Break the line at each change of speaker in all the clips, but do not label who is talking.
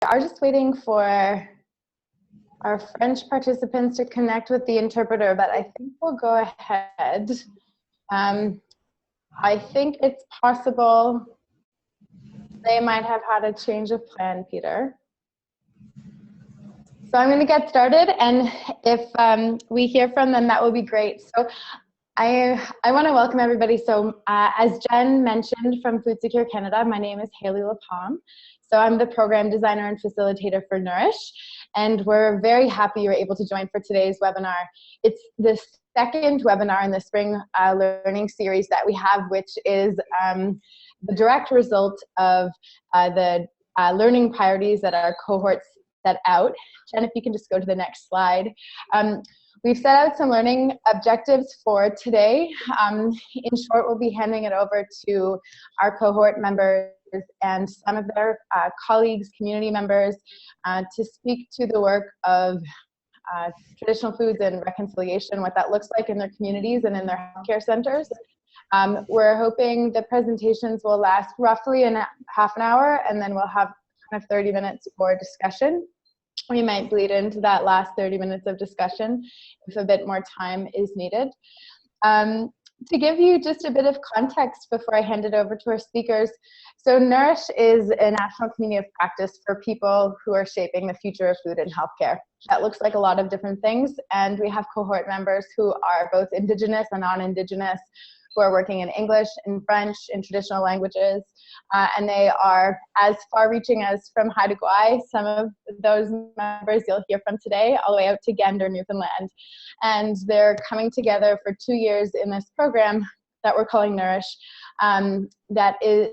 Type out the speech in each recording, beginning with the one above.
are just waiting for our French participants to connect with the interpreter, but I think we'll go ahead. I think it's possible they might have had a change of plan, Peter. So I'm going to get started, and if we hear from them, that will be great. So I want to welcome everybody. So as Jen mentioned from Food Secure Canada, my name is Haley Lapalm. So I'm the program designer and facilitator for Nourish, and we're very happy you're able to join for today's webinar. It's the second webinar in the spring learning series that we have, which is the direct result of the learning priorities that our cohorts set out. Jen, if you can just go to the next slide. We've set out some learning objectives for today. In short, we'll be handing it over to our cohort members and some of their colleagues, community members, to speak to the work of traditional foods and reconciliation, what that looks like in their communities and in their healthcare centers. We're hoping the presentations will last roughly half an hour, and then we'll have kind of 30 minutes for discussion. We might bleed into that last 30 minutes of discussion if a bit more time is needed. To give you just a bit of context before I hand it over to our speakers, so Nourish is a national community of practice for people who are shaping the future of food and healthcare. That looks like a lot of different things, and we have cohort members who are both Indigenous and non-Indigenous, who are working in English, in French, in traditional languages, and they are as far-reaching as from Haida Gwaii. Some of those members you'll hear from today, all the way out to Gander, Newfoundland. And they're coming together for 2 years in this program that we're calling Nourish, that is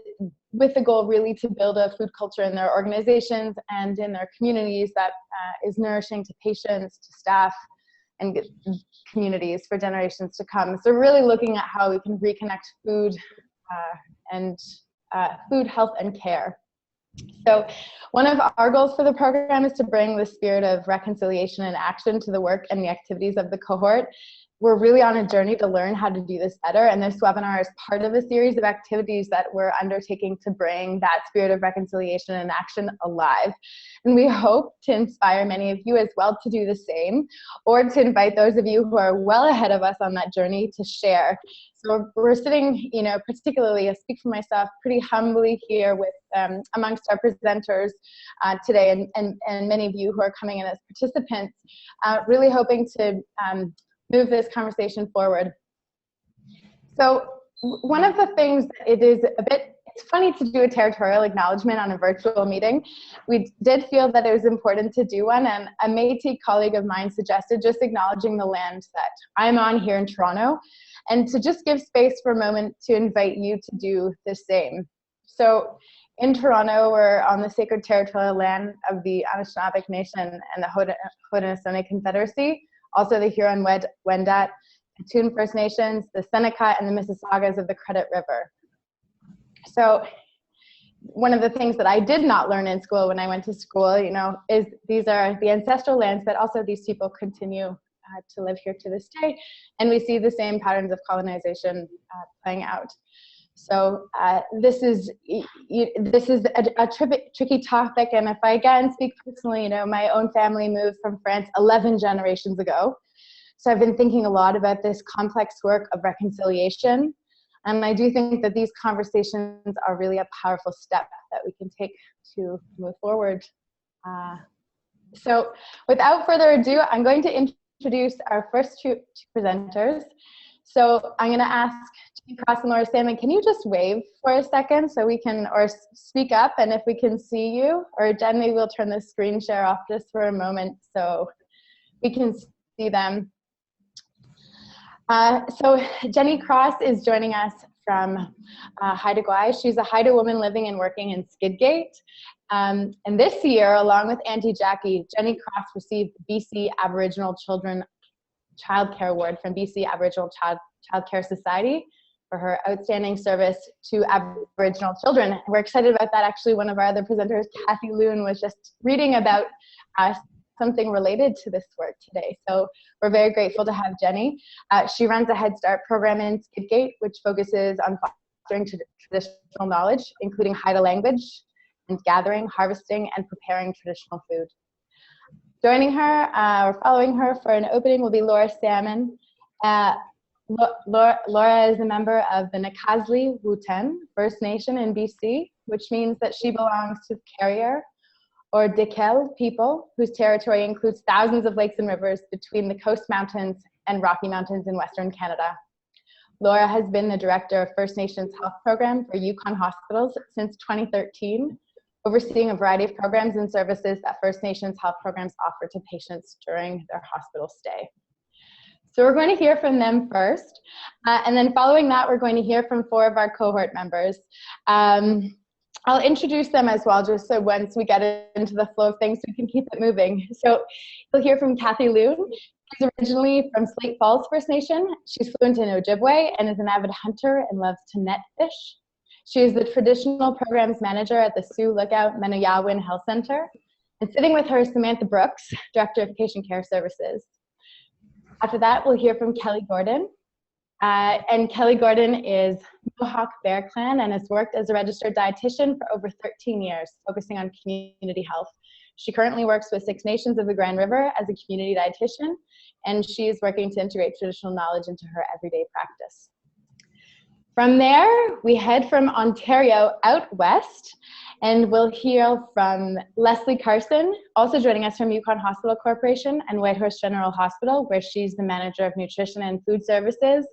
with the goal really to build a food culture in their organizations and in their communities that is nourishing to patients, to staff, and communities for generations to come. So really looking at how we can reconnect food and food, health, and care. So one of our goals for the program is to bring the spirit of reconciliation and action to the work and the activities of the cohort. We're really on a journey to learn how to do this better, and this webinar is part of a series of activities that we're undertaking to bring that spirit of reconciliation and action alive. And we hope to inspire many of you as well to do the same, or to invite those of you who are well ahead of us on that journey to share. So we're sitting, you know, particularly, I speak for myself, pretty humbly here with amongst our presenters today, and many of you who are coming in as participants, really hoping to move this conversation forward. So one of the things, it's funny to do a territorial acknowledgement on a virtual meeting. We did feel that it was important to do one, and a Métis colleague of mine suggested just acknowledging the land that I'm on here in Toronto, and to just give space for a moment to invite you to do the same. So in Toronto, we're on the sacred territorial land of the Anishinaabe Nation and the Haudenosaunee Confederacy, also the Huron-Wendat, Toon First Nations, the Seneca, and the Mississaugas of the Credit River. So one of the things that I did not learn in school when I went to school, you know, is these are the ancestral lands, but also these people continue to live here to this day, and we see the same patterns of colonization playing out. So this is a tricky topic, and if I again speak personally, you know, my own family moved from France 11 generations ago. So I've been thinking a lot about this complex work of reconciliation, and I do think that these conversations are really a powerful step that we can take to move forward. So without further ado, I'm going to introduce our first two presenters. So I'm going to ask Jenny Cross and Laura Salmon, can you just wave for a second so we can, or speak up, and if we can see you, or Jen, maybe we'll turn the screen share off just for a moment so we can see them. So Jenny Cross is joining us from Haida Gwaii. She's a Haida woman living and working in Skidgate. And this year, along with Auntie Jackie, Jenny Cross received the BC Aboriginal Children Childcare Award from BC Aboriginal Childcare Society for her outstanding service to Aboriginal children. We're excited about that. Actually, one of our other presenters, Kathy Loon, was just reading about something related to this work today. So we're very grateful to have Jenny. She runs a Head Start program in Skidgate, which focuses on fostering traditional knowledge, including Haida language and gathering, harvesting, and preparing traditional food. Joining her or following her for an opening will be Laura Salmon. Laura is a member of the Nakasli Wuten First Nation in BC, which means that she belongs to the Carrier or Dikel people, whose territory includes thousands of lakes and rivers between the Coast Mountains and Rocky Mountains in Western Canada. Laura has been the director of First Nations Health Program for Yukon Hospitals since 2013, overseeing a variety of programs and services that First Nations health programs offer to patients during their hospital stay. So we're going to hear from them first, and then following that, we're going to hear from 4 of our cohort members. I'll introduce them as well, just so once we get into the flow of things, we can keep it moving. So you'll hear from Kathy Loon. She's originally from Slate Falls First Nation. She's fluent in Ojibwe and is an avid hunter and loves to net fish. She is the traditional programs manager at the Sioux Lookout Menuyawin Health Center. And sitting with her is Samantha Brooks, Director of Patient Care Services. After that, we'll hear from Kelly Gordon. And Kelly Gordon is Mohawk Bear Clan and has worked as a registered dietitian for over 13 years, focusing on community health. She currently works with 6 Nations of the Grand River as a community dietitian, and she is working to integrate traditional knowledge into her everyday practice. From there, we head from Ontario out west, and we'll hear from Leslie Carson, also joining us from Yukon Hospital Corporation and Whitehorse General Hospital, where she's the manager of nutrition and food services.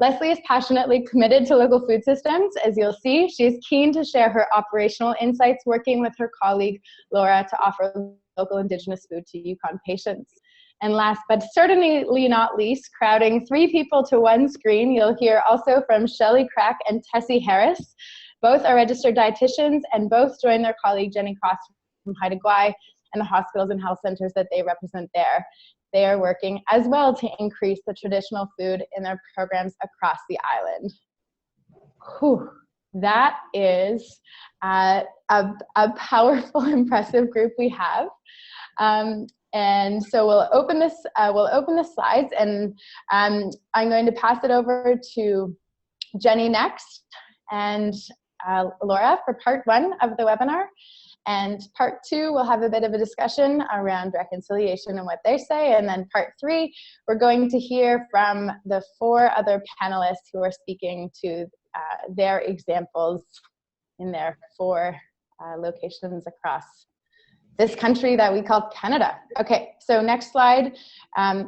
Leslie is passionately committed to local food systems. As you'll see, she's keen to share her operational insights working with her colleague, Laura, to offer local Indigenous food to Yukon patients. And last but certainly not least, crowding 3 people to 1 screen, you'll hear also from Shelley Crack and Tessie Harris. Both are registered dietitians and both join their colleague Jenny Cross from Haida Gwaii and the hospitals and health centers that they represent there. They are working as well to increase the traditional food in their programs across the island. Whew, that is a powerful, impressive group we have. And so we'll open the slides, and I'm going to pass it over to Jenny next, and Laura for part 1 of the webinar. And part 2, we'll have a bit of a discussion around reconciliation and what they say. And then part 3, we're going to hear from the 4 other panelists who are speaking to their examples in their 4 locations across this country that we call Canada. Okay, so next slide.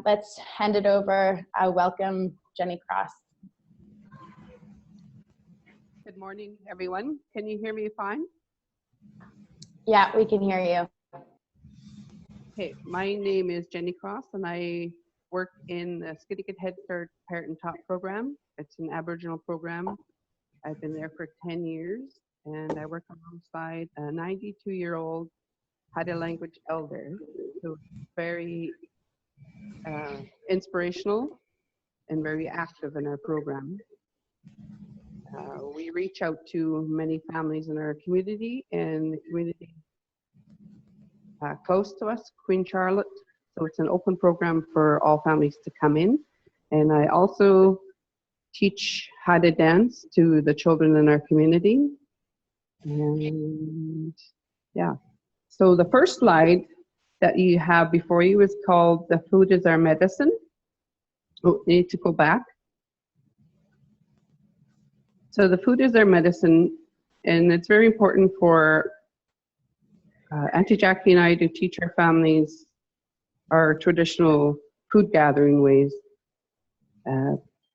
Let's hand it over. Welcome, Jenny Cross.
Good morning, everyone. Can you hear me fine?
Yeah, we can hear you.
Okay, my name is Jenny Cross, and I work in the Skidegate Head Start Parent and Tot program. It's an Aboriginal program. I've been there for 10 years, and I work alongside a 92-year-old Haida language elder who's very inspirational and very active in our program. We reach out to many families in our community, and the community close to us, Queen Charlotte. So it's an open program for all families to come in. And I also teach how to dance to the children in our community. And yeah, so the first slide that you have before you is called "The Food is Our Medicine." Oh, you need to go back. So the food is our medicine, and it's very important for Auntie Jackie and I to teach our families our traditional food gathering ways.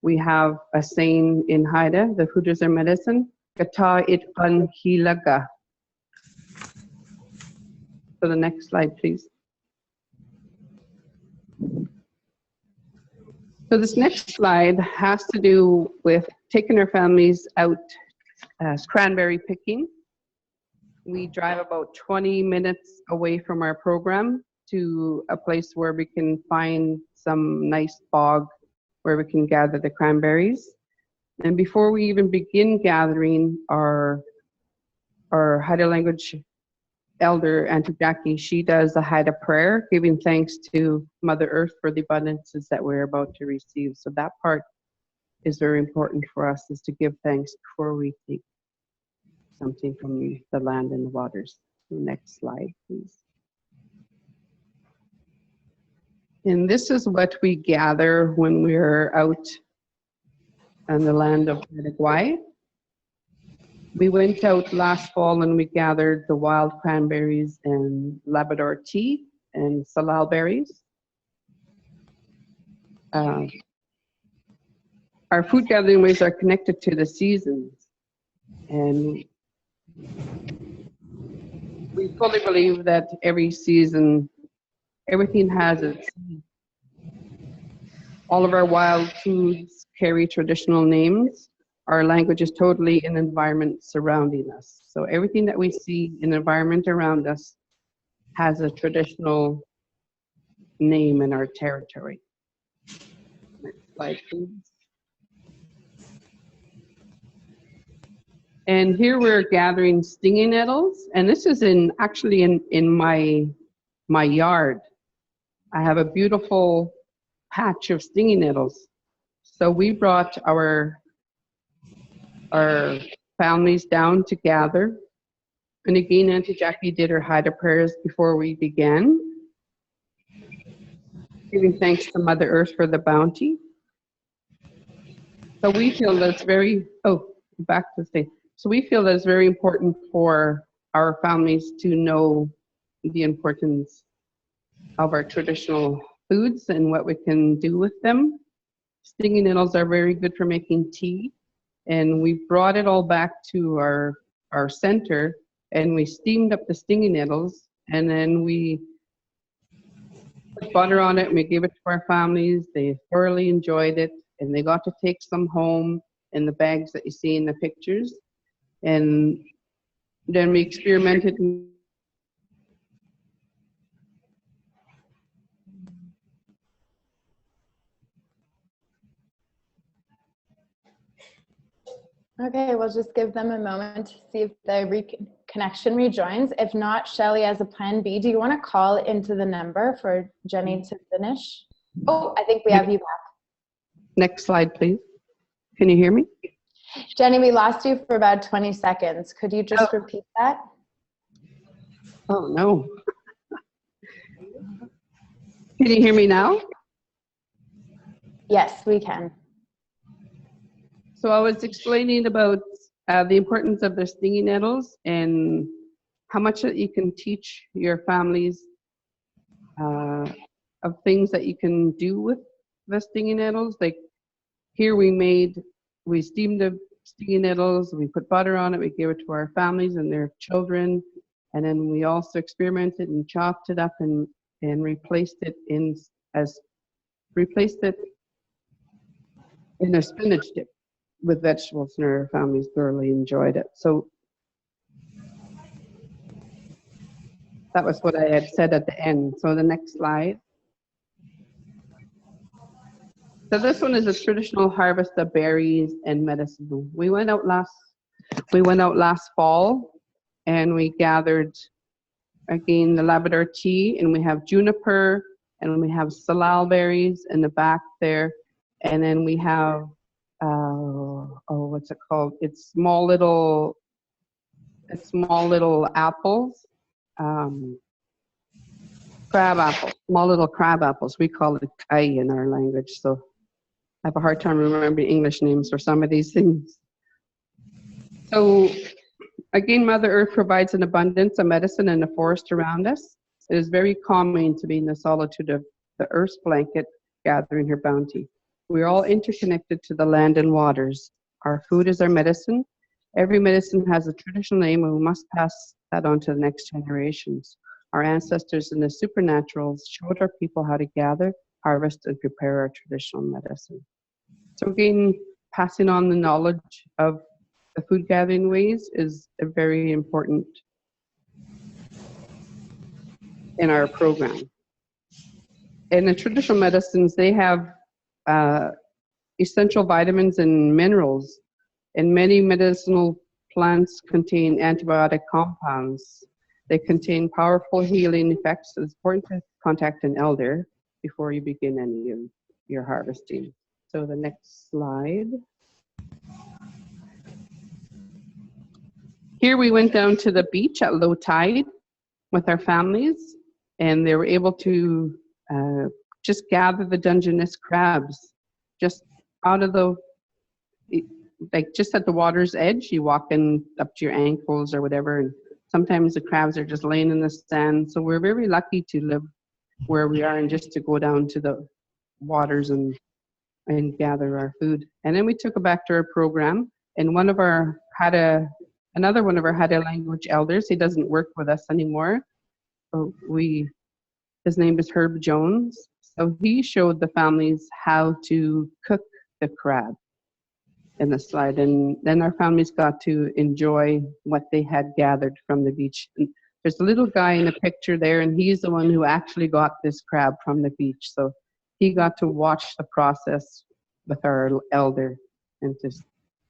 We have a saying in Haida, the food is our medicine, Gata it pan hilaga. So the next slide, please. So this next slide has to do with taking our families out cranberry picking. We drive about 20 minutes away from our program to a place where we can find some nice bog where we can gather the cranberries. And before we even begin gathering, our Haida language elder, Auntie Jackie, she does a Haida prayer, giving thanks to Mother Earth for the abundances that we're about to receive. So that part is very important for us, is to give thanks before we take. something from the land and the waters. Next slide, please. And this is what we gather when we're out on the land of Uruguay. We went out last fall and we gathered the wild cranberries and Labrador tea and salal berries. Our food gathering ways are connected to the seasons, and we fully believe that every season, everything has its. All of our wild foods carry traditional names. Our language is totally an environment surrounding us. So everything that we see in the environment around us has a traditional name in our territory. Next slide, please. And here we're gathering stinging nettles, and this is actually in my yard. I have a beautiful patch of stinging nettles. So we brought our families down to gather. And again, Auntie Jackie did her Haida prayers before we began, giving thanks to Mother Earth for the bounty. So we feel that's very, back to the thing. So we feel that it's very important for our families to know the importance of our traditional foods and what we can do with them. Stinging nettles are very good for making tea. And we brought it all back to our center, and we steamed up the stinging nettles, and then we put butter on it and we gave it to our families. They thoroughly enjoyed it, and they got to take some home in the bags that you see in the pictures. And then we experimented.
Okay, we'll just give them a moment to see if the connection rejoins. If not, Shelly, as a plan B, do you want to call into the number for Jenny to finish? Oh, I think we have you back.
Next slide, please. Can you hear me?
Jenny, we lost you for about 20 seconds. Could you just repeat that?
Oh, no. Can you hear me now?
Yes, we can.
So I was explaining about the importance of the stinging nettles and how much that you can teach your families of things that you can do with the stinging nettles. Like here we steamed the stinging nettles, we put butter on it, we gave it to our families and their children, and then we also experimented and chopped it up and replaced it in a spinach dip with vegetables, and our families thoroughly enjoyed it. So that was what I had said at the end. So the next slide. So this one is a traditional harvest of berries and medicine. We went out last fall, and we gathered again the Labrador tea, and we have juniper, and we have salal berries in the back there, and then we have what's it called? It's small little apples, crab apples, small little crab apples. We call it kai in our language, so I have a hard time remembering English names for some of these things. So again, Mother Earth provides an abundance of medicine in the forest around us. It is very calming to be in the solitude of the Earth's blanket, gathering her bounty. We are all interconnected to the land and waters. Our food is our medicine. Every medicine has a traditional name, and we must pass that on to the next generations. Our ancestors in the supernaturals showed our people how to gather, harvest, and prepare our traditional medicine. So again, passing on the knowledge of the food gathering ways is a very important in our program. In the traditional medicines, they have essential vitamins and minerals, and many medicinal plants contain antibiotic compounds. They contain powerful healing effects. It's important to contact an elder before you begin any of your harvesting. So the next slide. Here we went down to the beach at low tide with our families, and they were able to just gather the Dungeness crabs just out of the, like just at the water's edge. You walk in up to your ankles or whatever, and sometimes the crabs are just laying in the sand. So we're very lucky to live where we are and just to go down to the waters and gather our food. And then we took it back to our program, and another one of our Haida language elders, he doesn't work with us anymore. So his name is Herb Jones. So he showed the families how to cook the crab in the slide. And then our families got to enjoy what they had gathered from the beach. And there's a little guy in the picture there, and he's the one who actually got this crab from the beach. So he got to watch the process with our elder and to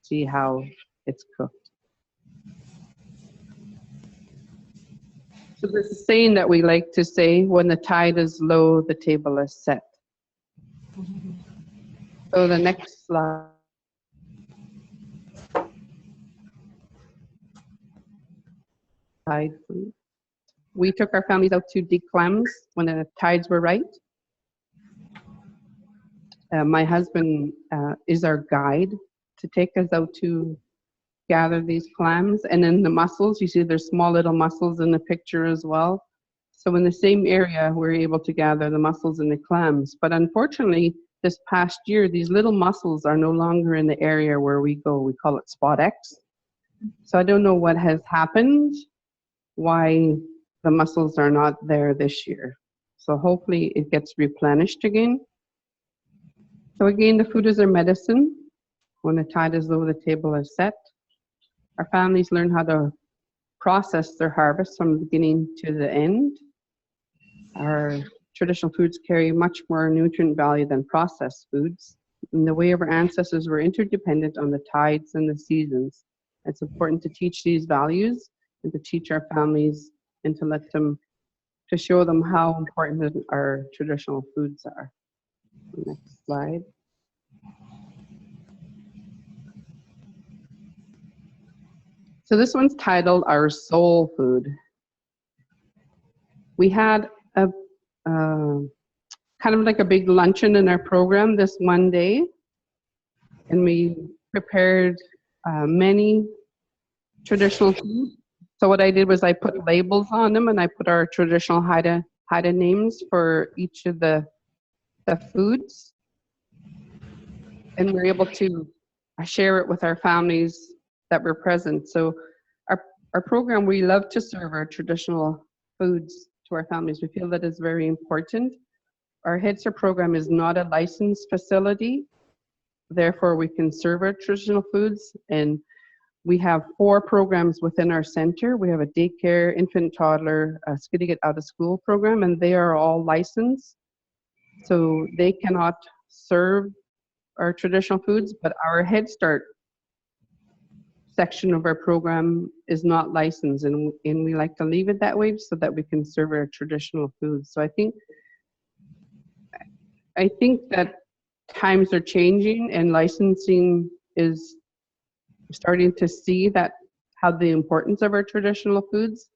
see how it's cooked. So there's a saying that we like to say, when the tide is low, the table is set. So the next slide. Please. We took our families out to Clems when the tides were right. My husband is our guide to take us out to gather these clams. And then the mussels, you see there's small little mussels in the picture as well. So in the same area, we're able to gather the mussels and the clams. But unfortunately, this past year, these little mussels are no longer in the area where we go. We call it Spot X. So I don't know what has happened, why the mussels are not there this year. So hopefully it gets replenished again. So again, the food is our medicine. When the tide is low, the table is set. Our families learn how to process their harvest from the beginning to the end. Our traditional foods carry much more nutrient value than processed foods. In the way of our ancestors, were interdependent on the tides and the seasons. It's important to teach these values and to teach our families and to show them how important our traditional foods are. Next slide. So this one's titled Our Soul Food. We had a kind of like a big luncheon in our program this one day, and we prepared many traditional foods. So what I did was I put labels on them, and I put our traditional Haida names for each of the foods, and we're able to share it with our families that were present. So our program, we love to serve our traditional foods to our families. We feel that is very important. Our Head Start program is not a licensed facility, therefore we can serve our traditional foods, and we have 4 programs within our center. We have a daycare, infant, toddler, skiddy get out of school program, and they are all licensed. So they cannot serve our traditional foods, but our Head Start section of our program is not licensed, and we like to leave it that way so that we can serve our traditional foods. So I think that times are changing, and licensing is starting to see that how the importance of our traditional foods.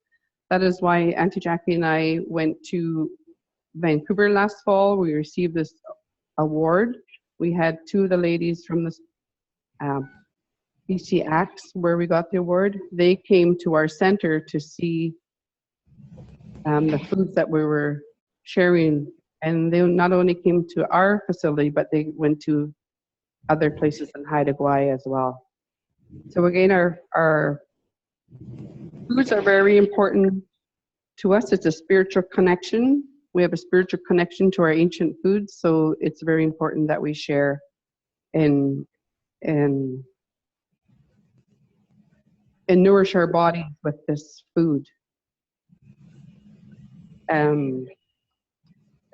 That is why Auntie Jackie and I went to Vancouver last fall. We received this award. We had 2 of the ladies from the BC Acts where we got the award. They came to our center to see the foods that we were sharing, and they not only came to our facility, but they went to other places in Haida Gwaii as well. So again, our foods are very important to us. It's a spiritual connection. We have a spiritual connection to our ancient foods, so it's very important that we share and nourish our bodies with this food.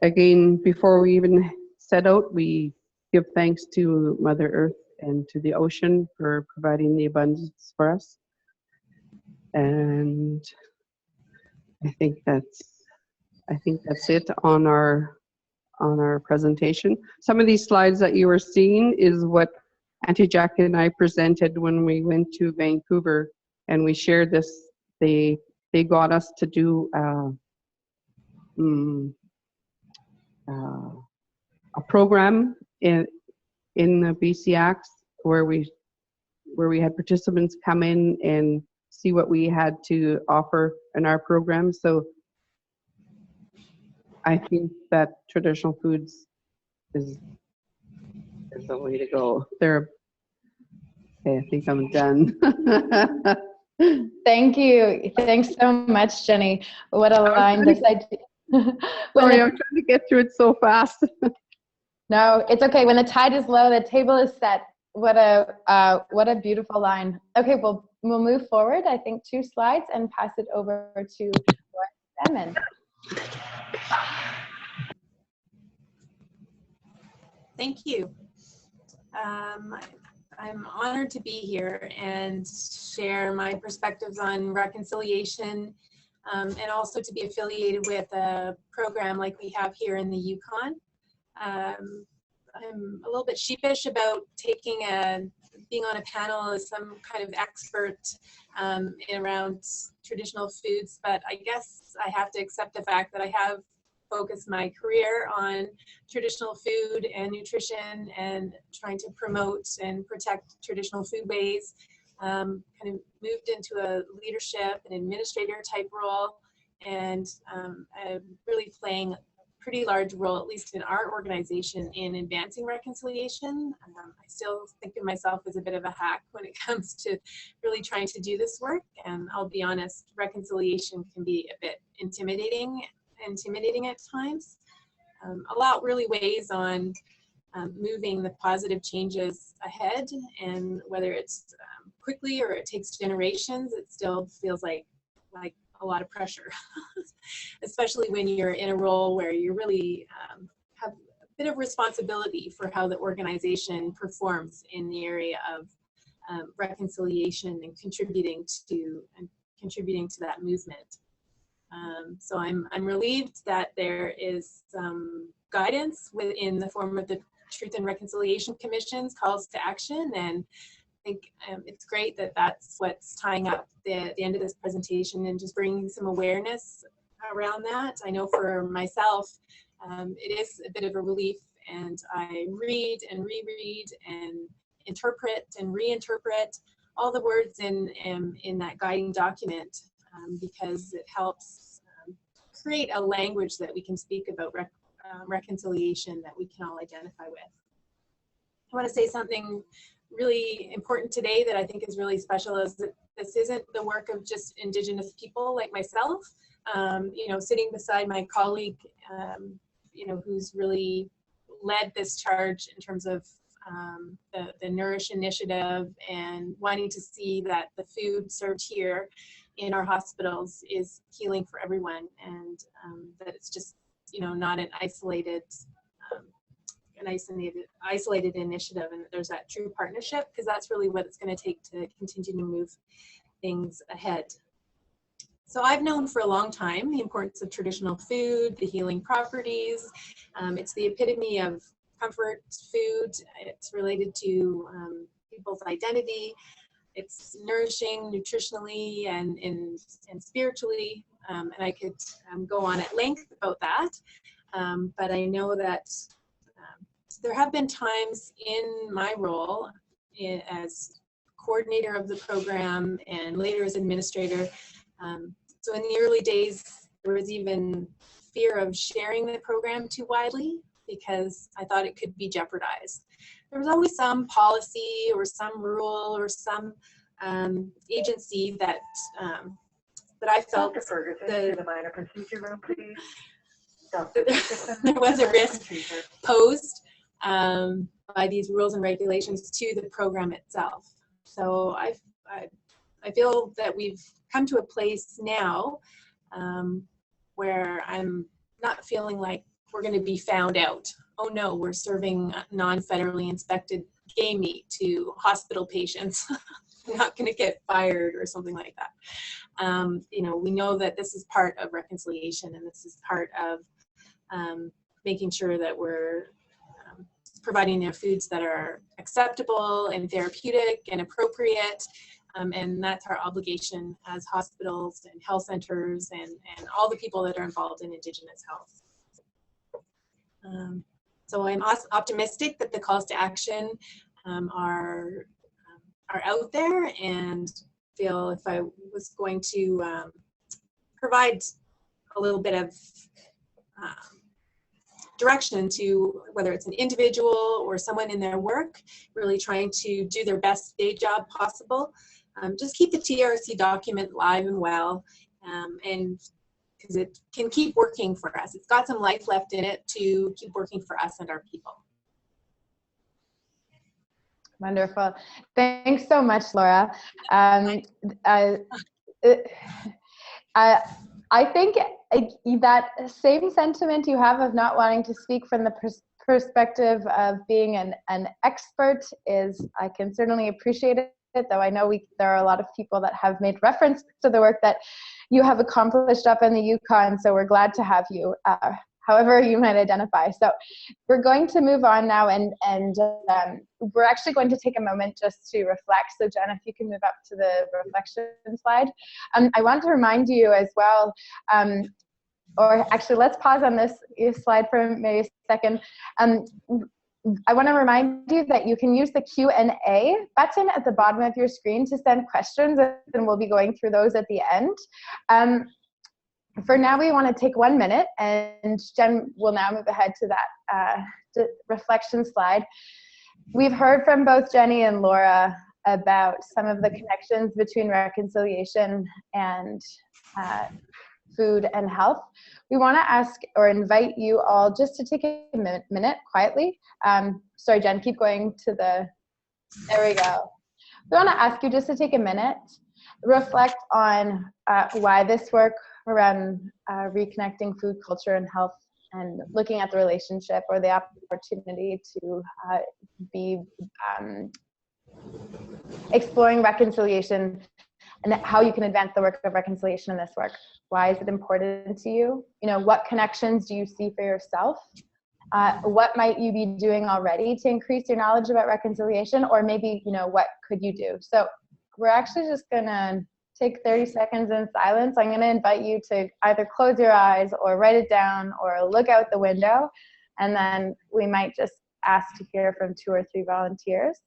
Again, before we even set out, we give thanks to Mother Earth and to the ocean for providing the abundance for us. And I think that's it on our presentation. Some of these slides that you were seeing is what Auntie Jackie and I presented when we went to Vancouver and we shared this. They got us to do a program in the BCX where we had participants come in and see what we had to offer in our program. So I think that traditional foods is the way to go. Okay, I think I'm done.
Thank you. Thanks so much, Jenny. What a line. This idea.
Sorry, I'm trying to get through it so fast.
No, it's okay. When the tide is low, the table is set. What a beautiful line. Okay, we'll move forward, I think 2 slides, and pass it over to Laura Salmon.
Thank you. I'm honored to be here and share my perspectives on reconciliation, and also to be affiliated with a program like we have here in the Yukon. I'm a little bit sheepish about being on a panel as some kind of expert around traditional foods, but I guess I have to accept the fact that I have focused my career on traditional food and nutrition and trying to promote and protect traditional foodways. Kind of moved into a leadership and administrator type role, and I'm really playing a pretty large role, at least in our organization, in advancing reconciliation. I still think of myself as a bit of a hack when it comes to really trying to do this work, and I'll be honest, reconciliation can be a bit intimidating at times. A lot really weighs on moving the positive changes ahead, and whether it's quickly or it takes generations, it still feels like a lot of pressure, especially when you're in a role where you really have a bit of responsibility for how the organization performs in the area of reconciliation and contributing to that movement. So I'm relieved that there is some guidance within the form of the Truth and Reconciliation Commission's calls to action, and I think it's great that that's what's tying up the end of this presentation and just bringing some awareness around that. I know for myself, it is a bit of a relief, and I read and reread and interpret and reinterpret all the words in that guiding document, because it helps create a language that we can speak about reconciliation that we can all identify with. I want to say something really important today that I think is really special, is that this isn't the work of just Indigenous people like myself, sitting beside my colleague, who's really led this charge in terms of the Nourish initiative and wanting to see that the food served here in our hospitals is healing for everyone, and that it's just not an isolated initiative, and there's that true partnership, because that's really what it's going to take to continue to move things ahead. So I've known for a long time the importance of traditional food, the healing properties. It's the epitome of comfort food. It's related to people's identity. It's nourishing nutritionally and spiritually, and I could go on at length about that, but I know that there have been times in my role as coordinator of the program and later as administrator. So in the early days, there was even fear of sharing the program too widely because I thought it could be jeopardized. There was always some policy or some rule or some agency that I felt
the minor procedure room, please.
There was a risk posed by these rules and regulations to the program itself. So I feel that we've come to a place now where I'm not feeling like we're going to be found out. Oh no, we're serving non-federally inspected game meat to hospital patients. We're not going to get fired or something like that. We know that this is part of reconciliation, and this is part of making sure that we're providing foods that are acceptable and therapeutic and appropriate, And that's our obligation as hospitals and health centers and all the people that are involved in Indigenous health. So I'm optimistic that the calls to action are out there, and feel if I was going to provide a little bit of direction to whether it's an individual or someone in their work, really trying to do their best day job possible. Just keep the TRC document live and well, and because it can keep working for us. It's got some life left in it to keep working for us and our people.
Wonderful. Thanks so much, Laura. I think that same sentiment you have of not wanting to speak from the perspective of being an expert is, I can certainly appreciate it, though I know there are a lot of people that have made reference to the work that you have accomplished up in the Yukon, so we're glad to have you, however you might identify. So we're going to move on now, and we're actually going to take a moment just to reflect. So Jen, if you can move up to the reflection slide. I want to remind you as well, or actually let's pause on this slide for maybe a second. I want to remind you that you can use the Q&A button at the bottom of your screen to send questions, and we'll be going through those at the end. For now, we want to take 1 minute, and Jen will now move ahead to that reflection slide. We've heard from both Jenny and Laura about some of the connections between reconciliation and food and health. We want to ask or invite you all just to take a minute quietly. Sorry, Jen, keep going to the, there we go. We want to ask you just to take a minute, reflect on why this work around reconnecting food culture and health, and looking at the relationship or the opportunity to be exploring reconciliation and how you can advance the work of reconciliation in this work. Why is it important to you? You know, what connections do you see for yourself? What might you be doing already to increase your knowledge about reconciliation? Or maybe, you know, what could you do? So we're actually just gonna take 30 seconds in silence. I'm gonna invite you to either close your eyes or write it down or look out the window. And then we might just ask to hear from 2 or 3 volunteers.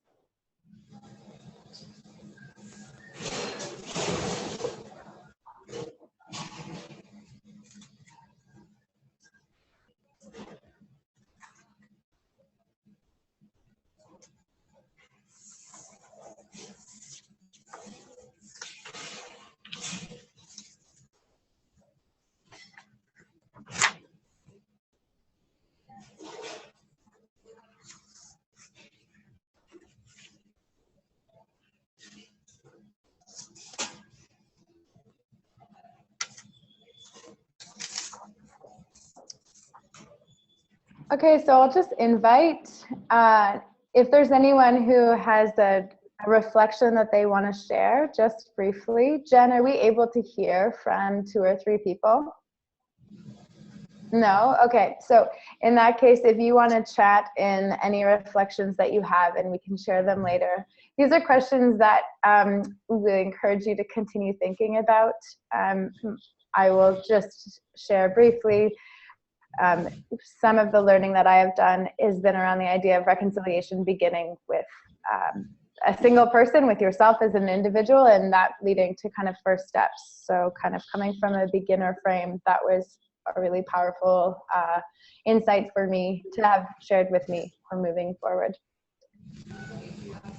Okay, so I'll just invite, if there's anyone who has a reflection that they want to share, just briefly. Jen, are we able to hear from 2 or 3 people? No? Okay, so in that case, if you want to chat in any reflections that you have, and we can share them later. These are questions that we encourage you to continue thinking about. I will just share briefly. Some of the learning that I have done has been around the idea of reconciliation beginning with a single person, with yourself as an individual, and that leading to kind of first steps. So kind of coming from a beginner frame, that was a really powerful insight for me to have shared with me for moving forward.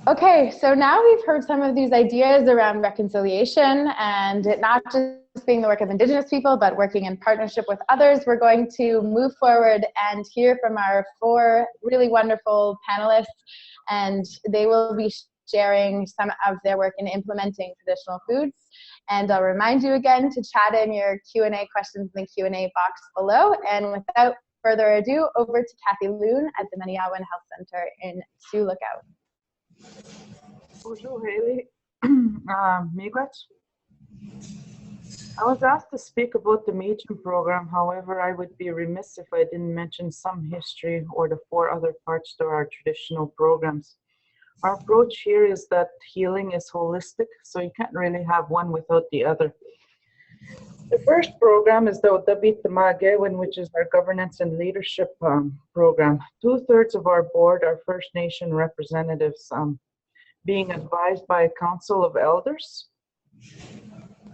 Okay, so now we've heard some of these ideas around reconciliation, and it not just being the work of Indigenous people, but working in partnership with others. We're going to move forward and hear from our 4 really wonderful panelists, and they will be sharing some of their work in implementing traditional foods. And I'll remind you again to chat in your Q&A questions in the Q&A box below. And without further ado, over to Kathy Loon at the Maniawan Health Center in Sioux Lookout.
Bonjour, Haley. Miigwech. I was asked to speak about the Meacham program. However, I would be remiss if I didn't mention some history or the 4 other parts to our traditional programs. Our approach here is that healing is holistic, so you can't really have one without the other. The first program is the Odabit Magewin, which is our governance and leadership program. 2/3 of our board are First Nation representatives, being advised by a council of elders.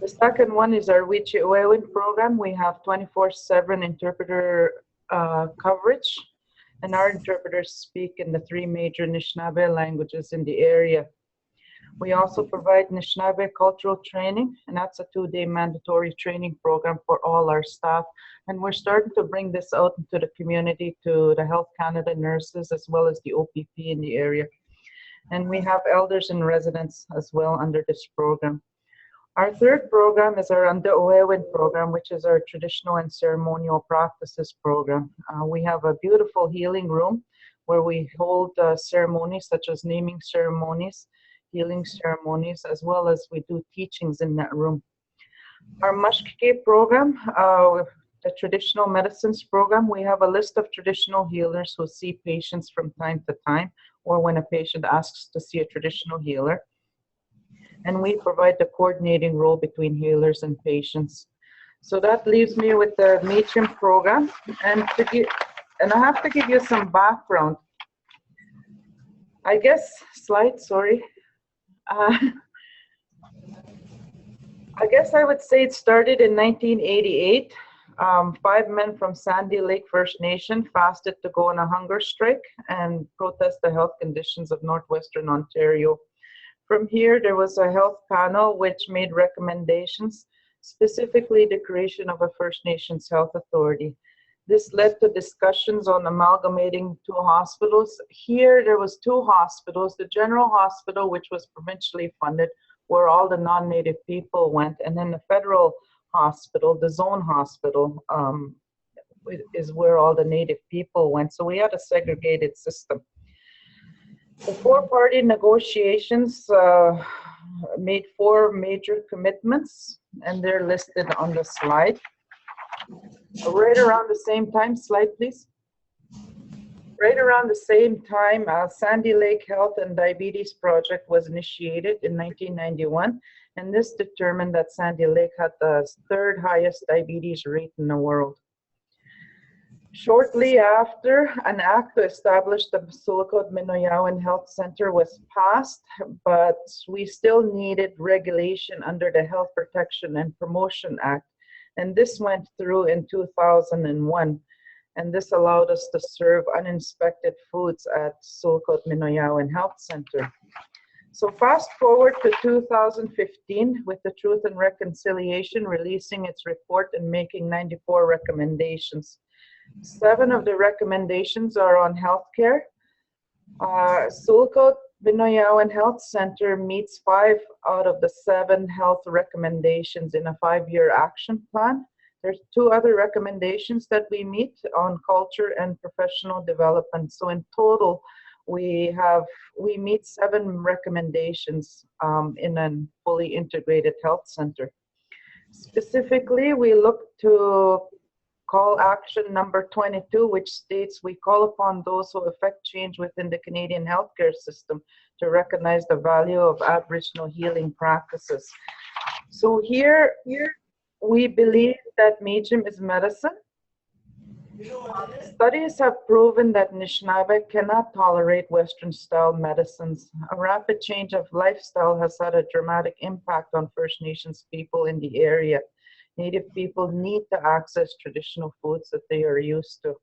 The second one is our Wichi Uewin program. We have 24/7 interpreter coverage, and our interpreters speak in the 3 major Anishinaabe languages in the area. We also provide Anishinaabe cultural training, and that's a 2-day mandatory training program for all our staff. And we're starting to bring this out into the community to the Health Canada nurses as well as the OPP in the area. And we have elders and residents as well under this program. Our third program is our Anda Uewin program, which is our traditional and ceremonial practices program. We have a beautiful healing room where we hold ceremonies such as naming ceremonies, healing ceremonies, as well as we do teachings in that room. Our Mashkike program, the traditional medicines program, we have a list of traditional healers who see patients from time to time, or when a patient asks to see a traditional healer. And we provide the coordinating role between healers and patients. So that leaves me with the Matrim program. And I have to give you some background. I guess, sorry. I guess I would say it started in 1988. 5 men from Sandy Lake First Nation fasted to go on a hunger strike and protest the health conditions of Northwestern Ontario. From here, there was a health panel which made recommendations, specifically the creation of a First Nations Health Authority. This led to discussions on amalgamating 2 hospitals. Here, there was 2 hospitals, the General Hospital, which was provincially funded, where all the non-Native people went, and then the Federal Hospital, the Zone Hospital, is where all the Native people went. So we had a segregated system. The 4-party negotiations made 4 major commitments, and they're listed on the slide. Right around the same time, slide please. Right around the same time, Sandy Lake Health and Diabetes Project was initiated in 1991, and this determined that Sandy Lake had the 3rd highest diabetes rate in the world. Shortly after, an act to establish the Sulakot Minoyawan Health Center was passed, but we still needed regulation under the Health Protection and Promotion Act, and this went through in 2001, and this allowed us to serve uninspected foods at Sulakot Minoyawan Health Center. So fast forward to 2015 with the Truth and Reconciliation releasing its report and making 94 recommendations. 7 of the recommendations are on healthcare. Sulakot Minoyawan Health Center meets 5 out of the 7 health recommendations in a 5-year action plan. There's 2 other recommendations that we meet on culture and professional development. So in total, we meet 7 recommendations in a fully integrated health center. Specifically, we look to call action number 22, which states we call upon those who affect change within the Canadian healthcare system to recognize the value of Aboriginal healing practices. So here we believe that Meechum is medicine. Studies have proven that Anishinaabe cannot tolerate Western-style medicines. A rapid change of lifestyle has had a dramatic impact on First Nations people in the area. Native people need to access traditional foods that they are used to.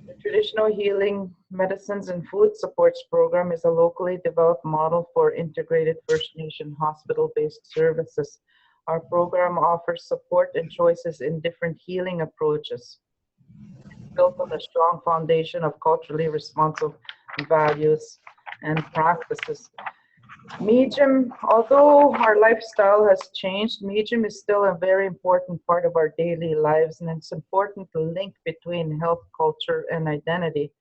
The Traditional Healing Medicines and Food Supports Program is a locally developed model for integrated First Nation hospital-based services. Our program offers support and choices in different healing approaches, built on a strong foundation of culturally responsive values and practices. Meechum, although our lifestyle has changed, Meechum is still a very important part of our daily lives, and it's important to link between health, culture, and identity.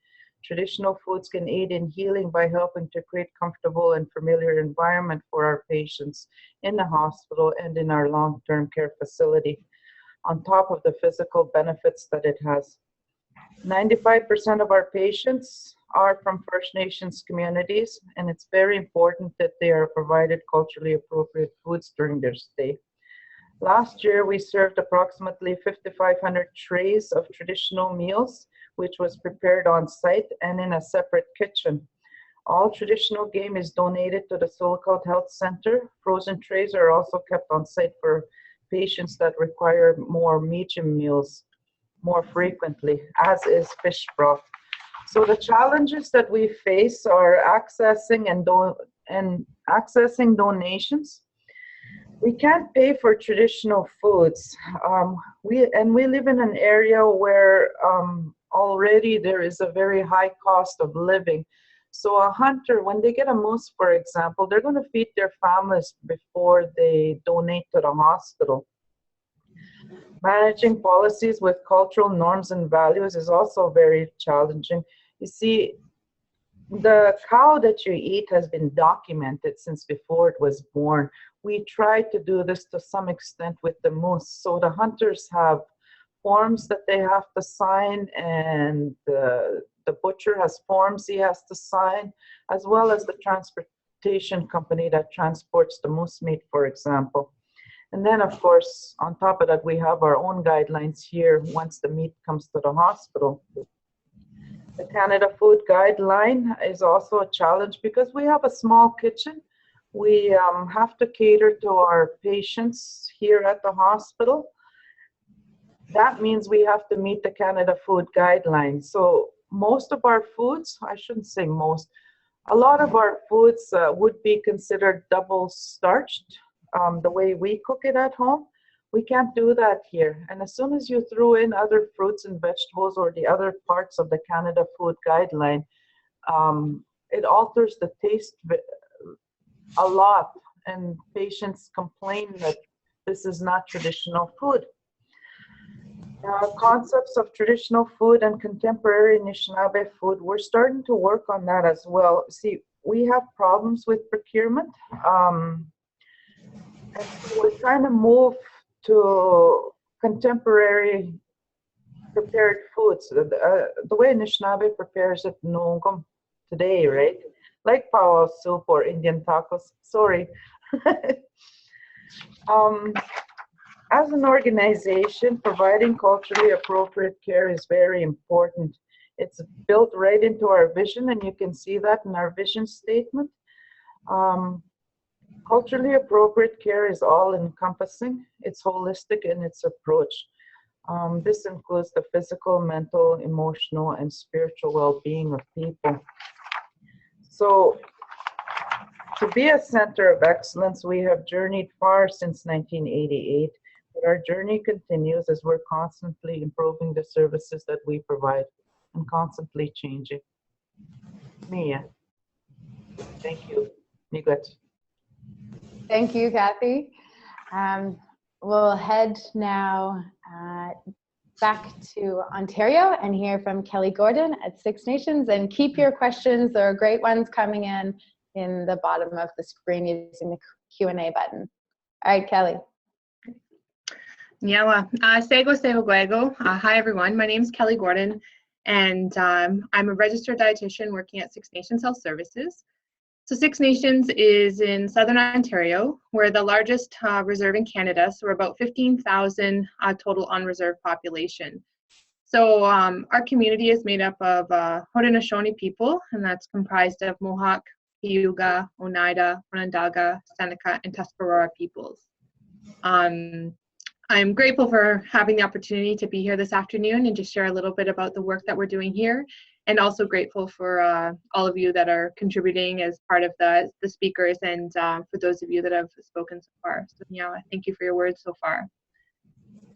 Traditional foods can aid in healing by helping to create comfortable and familiar environment for our patients in the hospital and in our long-term care facility, on top of the physical benefits that it has. 95% of our patients are from First Nations communities, and it's very important that they are provided culturally appropriate foods during their stay. Last year, we served approximately 5,500 trays of traditional meals, which was prepared on site and in a separate kitchen. All traditional game is donated to the Sulcott Health Center. Frozen trays are also kept on site for patients that require more medium meals more frequently, as is fish broth. So the challenges that we face are accessing accessing donations. We can't pay for traditional foods. We live in an area where already there is a very high cost of living. So a hunter, when they get a moose, for example, they're going to feed their families before they donate to the hospital. Managing policies with cultural norms and values is also very challenging. You see, the cow that you eat has been documented since before it was born. We try to do this to some extent with the moose. So the hunters have forms that they have to sign, and the butcher has forms he has to sign, as well as the transportation company that transports the moose meat, for example. And then, of course, on top of that, we have our own guidelines here once the meat comes to the hospital. The Canada Food Guideline is also a challenge because we have a small kitchen. We have to cater to our patients here at the hospital. That means we have to meet the Canada Food Guidelines. So most of our foods, I shouldn't say most, a lot of our foods would be considered double starched, the way we cook it at home. We can't do that here. And as soon as you throw in other fruits and vegetables or the other parts of the Canada Food Guideline, it alters the taste a lot. And patients complain that this is not traditional food. Concepts of traditional food and contemporary Anishinaabe food, we're starting to work on that as well. See, we have problems with procurement. And so we're trying to move to contemporary prepared foods. The way Anishinaabe prepares it nungam today, right? Like powwow soup or Indian tacos. Sorry. As an organization, providing culturally appropriate care is very important. It's built right into our vision, and you can see that in our vision statement. Culturally appropriate care is all-encompassing. It's holistic in its approach. This includes the physical, mental, emotional, and spiritual well-being of people. So, to be a center of excellence, we have journeyed far since 1988, but our journey continues as we're constantly improving the services that we provide and constantly changing. Mia, thank you. Miigwech.
Thank you, Kathy. We'll head now back to Ontario and hear from Kelly Gordon at Six Nations. And keep your questions, there are great ones coming in the bottom of the screen using the Q&A button. All right, Kelly.
Nyawa. Sego Sego Guego. Hi, everyone. My name is Kelly Gordon, and I'm a registered dietitian working at Six Nations Health Services. So Six Nations is in Southern Ontario. We're the largest reserve in Canada, so we're about 15,000 total on-reserve population. So our community is made up of Haudenosaunee people, and that's comprised of Mohawk, Cayuga, Oneida, Onondaga, Seneca, and Tuscarora peoples. I'm grateful for having the opportunity to be here this afternoon and just share a little bit about the work that we're doing here, and also grateful for all of you that are contributing as part of the speakers, and for those of you that have spoken so far. So yeah, thank you for your words so far.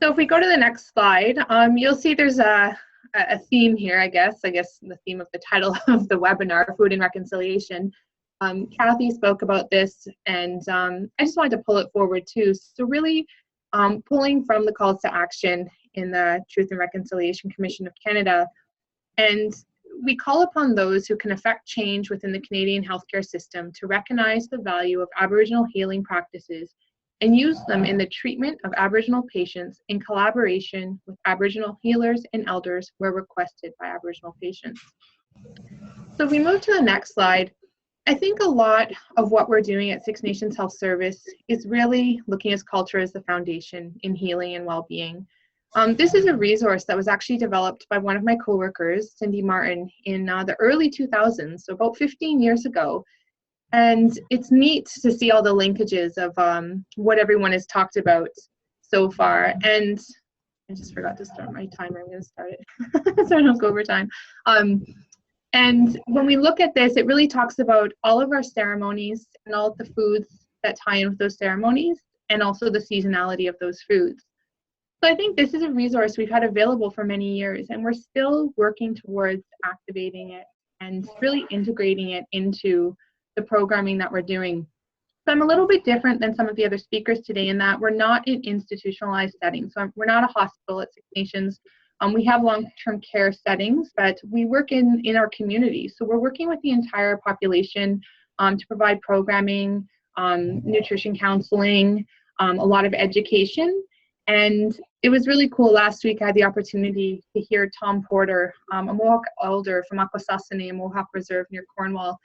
So if we go to the next slide, you'll see there's a theme here, I guess the theme of the title of the webinar, Food and Reconciliation. Kathy spoke about this, and I just wanted to pull it forward too. So really, pulling from the calls to action in the Truth and Reconciliation Commission of Canada. And we call upon those who can affect change within the Canadian healthcare system to recognize the value of Aboriginal healing practices and use them in the treatment of Aboriginal patients in collaboration with Aboriginal healers and elders where requested by Aboriginal patients. So if we move to the next slide, I think a lot of what we're doing at Six Nations Health Service is really looking at culture as the foundation in healing and well-being. This is a resource that was actually developed by one of my coworkers, Cindy Martin, in the early 2000s, so about 15 years ago. And it's neat to see all the linkages of what everyone has talked about so far. And I just forgot to start my timer. I'm going to start it so I don't go over time. And when we look at this, it really talks about all of our ceremonies and all of the foods that tie in with those ceremonies, and also the seasonality of those foods. So I think this is a resource we've had available for many years, and we're still working towards activating it and really integrating it into the programming that we're doing. So I'm a little bit different than some of the other speakers today in that we're not in institutionalized settings. So we're not a hospital at Six Nations. We have long-term care settings, but we work in our community. So we're working with the entire population to provide programming, nutrition counseling, a lot of education. And it was really cool. Last week I had the opportunity to hear Tom Porter, a Mohawk elder from Akwesasne Mohawk Reserve near Cornwall,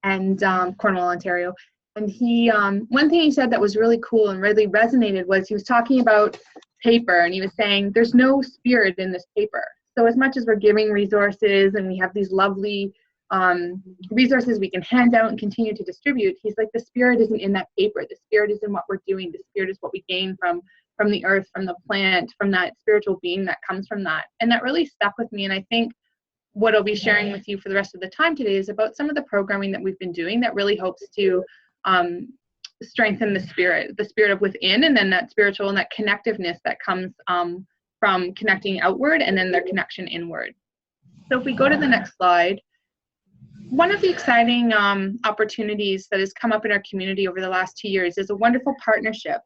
and Cornwall, Ontario. And he, one thing he said that was really cool and really resonated was he was talking about paper, and he was saying there's no spirit in this paper. So as much as we're giving resources and we have these lovely resources we can hand out and continue to distribute, he's like, the spirit isn't in that paper. The spirit is in what we're doing. The spirit is what we gain from the earth, from the plant, from that spiritual being that comes from that. And that really stuck with me. And I think what I'll be sharing with you for the rest of the time today is about some of the programming that we've been doing that really hopes to strengthen the spirit of within, and then that spiritual and that connectiveness that comes from connecting outward and then their connection inward. So if we go to the next slide, one of the exciting opportunities that has come up in our community over the last 2 years is a wonderful partnership.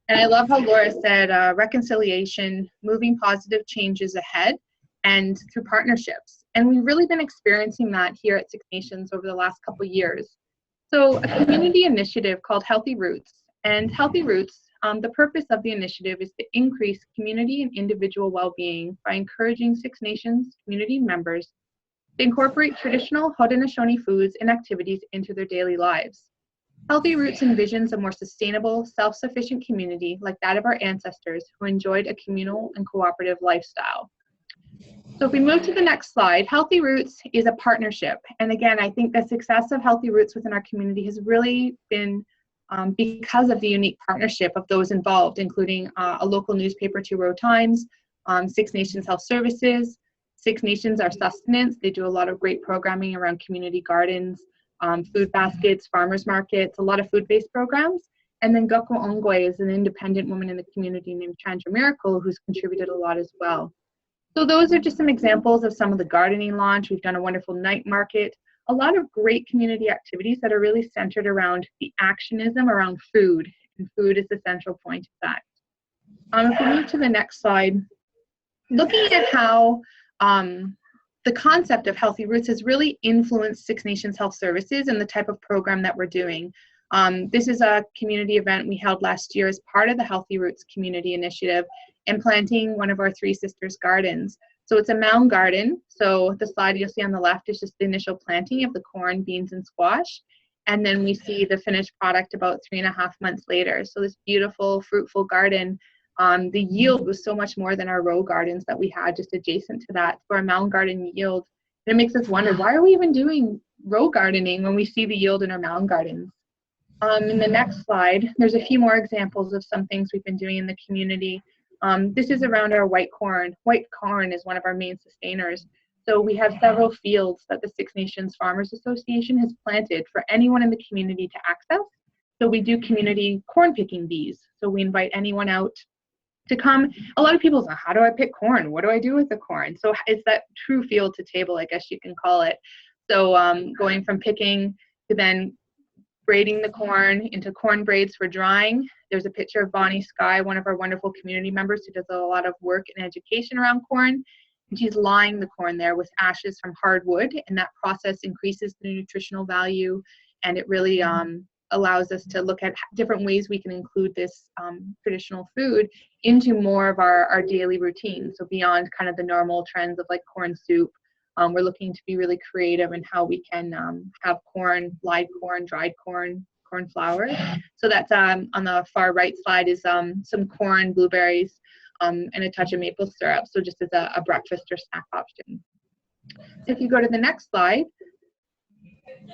And I love how Laura said reconciliation, moving positive changes ahead, and through partnerships. And we've really been experiencing that here at Six Nations over the last couple of years. So a community initiative called Healthy Roots. And Healthy Roots, the purpose of the initiative is to increase community and individual well-being by encouraging Six Nations community members to incorporate traditional Haudenosaunee foods and activities into their daily lives. Healthy Roots envisions a more sustainable, self-sufficient community like that of our ancestors who enjoyed a communal and cooperative lifestyle. So if we move to the next slide, Healthy Roots is a partnership. And again, I think the success of Healthy Roots within our community has really been because of the unique partnership of those involved, including a local newspaper, Two Row Times, Six Nations Health Services, Six Nations Our Sustenance. They do a lot of great programming around community gardens, food baskets, farmers markets, a lot of food-based programs. And then Goko Ongwe is an independent woman in the community named Chandra Miracle who's contributed a lot as well. So those are just some examples of some of the gardening launch. We've done a wonderful night market, a lot of great community activities that are really centered around the actionism around food, and food is the central point of that. If we move to the next slide, looking at how the concept of Healthy Roots has really influenced Six Nations Health Services and the type of program that we're doing. This is a community event we held last year as part of the Healthy Roots Community Initiative and planting one of our Three Sisters gardens. So it's a mound garden. So the slide you'll see on the left is just the initial planting of the corn, beans, and squash. And then we see the finished product about 3.5 months later. So this beautiful, fruitful garden. The yield was so much more than our row gardens that we had just adjacent to that. So our mound garden yield, it makes us wonder, why are we even doing row gardening when we see the yield in our mound gardens? In the next slide, there's a few more examples of some things we've been doing in the community. This is around our white corn. White corn is one of our main sustainers. So we have several fields that the Six Nations Farmers Association has planted for anyone in the community to access. So we do community corn picking bees. So we invite anyone out to come. A lot of people say, how do I pick corn? What do I do with the corn? So it's that true field to table, I guess you can call it. So going from picking to then braiding the corn into corn braids for drying. There's a picture of Bonnie Sky, one of our wonderful community members who does a lot of work and education around corn. And she's lying the corn there with ashes from hardwood, and that process increases the nutritional value, and it really allows us to look at different ways we can include this traditional food into more of our daily routine. So beyond kind of the normal trends of like corn soup We're looking to be really creative in how we can have corn, live corn, dried corn, corn flour. So that's on the far right slide is some corn, blueberries, and a touch of maple syrup. So just as a breakfast or snack option. If you go to the next slide,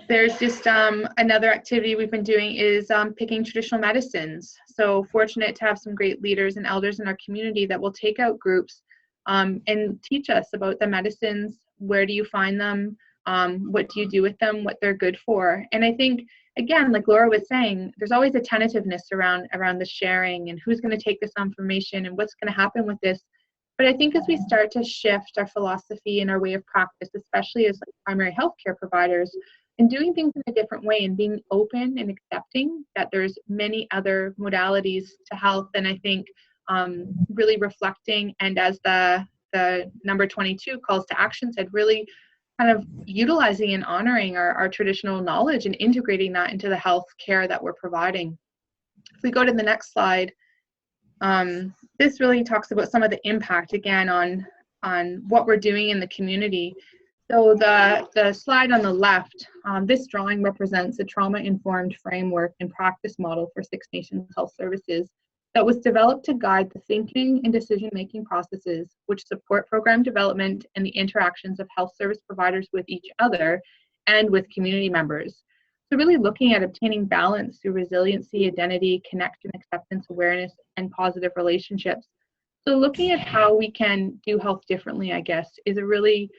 there's just another activity we've been doing is picking traditional medicines. So fortunate to have some great leaders and elders in our community that will take out groups and teach us about the medicines. Where do you find them? What do you do with them? What they're good for? And I think, again, like Laura was saying, there's always a tentativeness around the sharing and who's going to take this information and what's going to happen with this. But I think as we start to shift our philosophy and our way of practice, especially as like primary healthcare providers, and doing things in a different way and being open and accepting that there's many other modalities to health, and I think really reflecting, and as the number 22 calls to action said, really kind of utilizing and honoring our traditional knowledge and integrating that into the health care that we're providing. If we go to the next slide, this really talks about some of the impact again on what we're doing in the community. So the slide on the left, this drawing represents a trauma-informed framework and practice model for Six Nations Health Services that was developed to guide the thinking and decision-making processes which support program development and the interactions of health service providers with each other and with community members. So really looking at obtaining balance through resiliency, identity, connection, acceptance, awareness, and positive relationships. So looking at how we can do health differently, I guess, is a really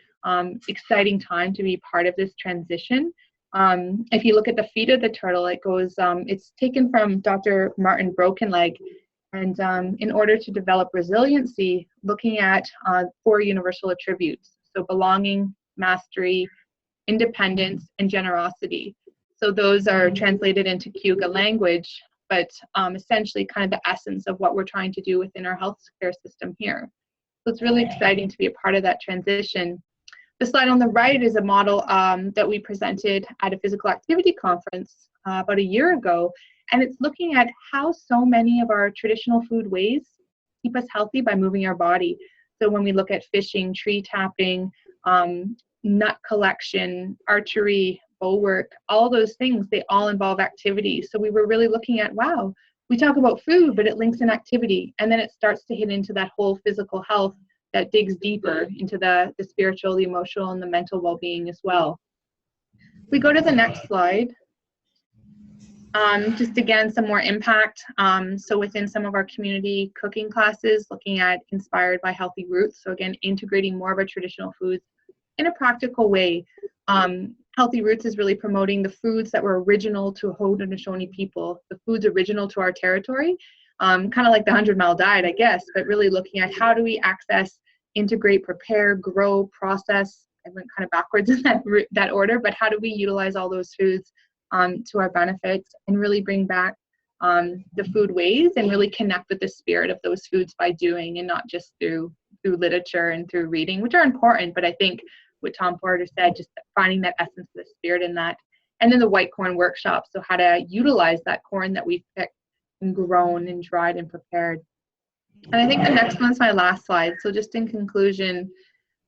exciting time to be part of this transition. If you look at the feet of the turtle, it goes, it's taken from Dr. Martin Brokenleg, and in order to develop resiliency, looking at 4 universal attributes, so belonging, mastery, independence, and generosity. So those are translated into Cayuga language, but essentially kind of the essence of what we're trying to do within our healthcare system here. So it's really exciting to be a part of that transition. The slide on the right is a model that we presented at a physical activity conference about a year ago, and it's looking at how so many of our traditional food ways keep us healthy by moving our body. So when we look at fishing, tree tapping, nut collection, archery, bow work, all those things, they all involve activity. So we were really looking at, wow, we talk about food, but it links in activity, and then it starts to hit into that whole physical health that digs deeper into the spiritual, the emotional, and the mental well-being as well. If we go to the next slide, just again, some more impact. So within some of our community cooking classes, looking at inspired by healthy roots. So again, integrating more of our traditional foods in a practical way. Healthy Roots is really promoting the foods that were original to Haudenosaunee people, the foods original to our territory, kind of like the 100-mile diet, I guess, but really looking at how do we access, integrate, prepare, grow, process. I went kind of backwards in that order, but how do we utilize all those foods to our benefits and really bring back the food ways and really connect with the spirit of those foods by doing, and not just through literature and through reading, which are important, but I think what Tom Porter said, just finding that essence of the spirit in that. And then the white corn workshop, so how to utilize that corn that we've picked and grown and dried and prepared. And I think the next one's my last slide. So just in conclusion,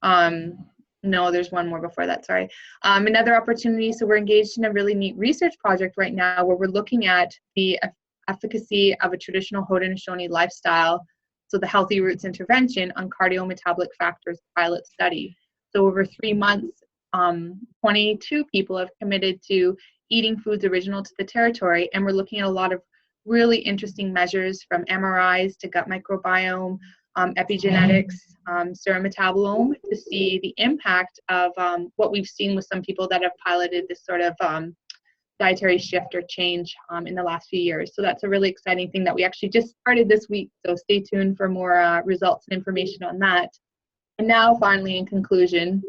no, there's one more before that, sorry. Another opportunity, so we're engaged in a really neat research project right now where we're looking at the efficacy of a traditional Haudenosaunee lifestyle, so the Healthy Roots intervention on cardiometabolic factors pilot study. So over 3 months, 22 people have committed to eating foods original to the territory, and we're looking at a lot of really interesting measures from MRIs to gut microbiome, epigenetics, serum metabolome, to see the impact of what we've seen with some people that have piloted this sort of dietary shift or change in the last few years. So that's a really exciting thing that we actually just started this week. So stay tuned for more results and information on that. And now finally, in conclusion,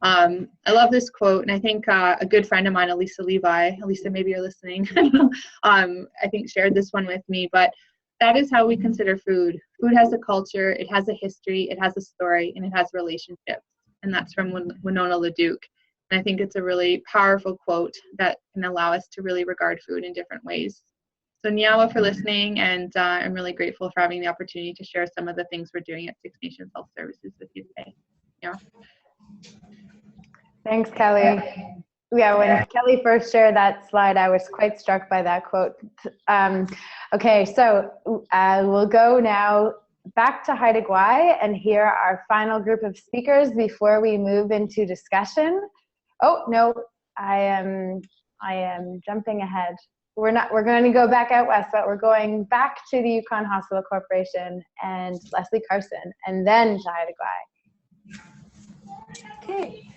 I love this quote, and I think a good friend of mine, Elisa Levi, Elisa, maybe you're listening, I think shared this one with me, but that is how we consider food. Food has a culture, it has a history, it has a story, and it has relationships. And that's from Winona LaDuke. And I think it's a really powerful quote that can allow us to really regard food in different ways. So Nyawa for listening, and I'm really grateful for having the opportunity to share some of the things we're doing at Six Nations Health Services with you today. Yeah.
Thanks, Kelly. Yeah, when Kelly first shared that slide, I was quite struck by that quote. Okay, so we'll go now back to Haida Gwaii and hear our final group of speakers before we move into discussion. Oh, no, I am jumping ahead. We're going to go back out west, but we're going back to the Yukon Hospital Corporation and Leslie Carson, and then to Haida Gwaii.
Okay.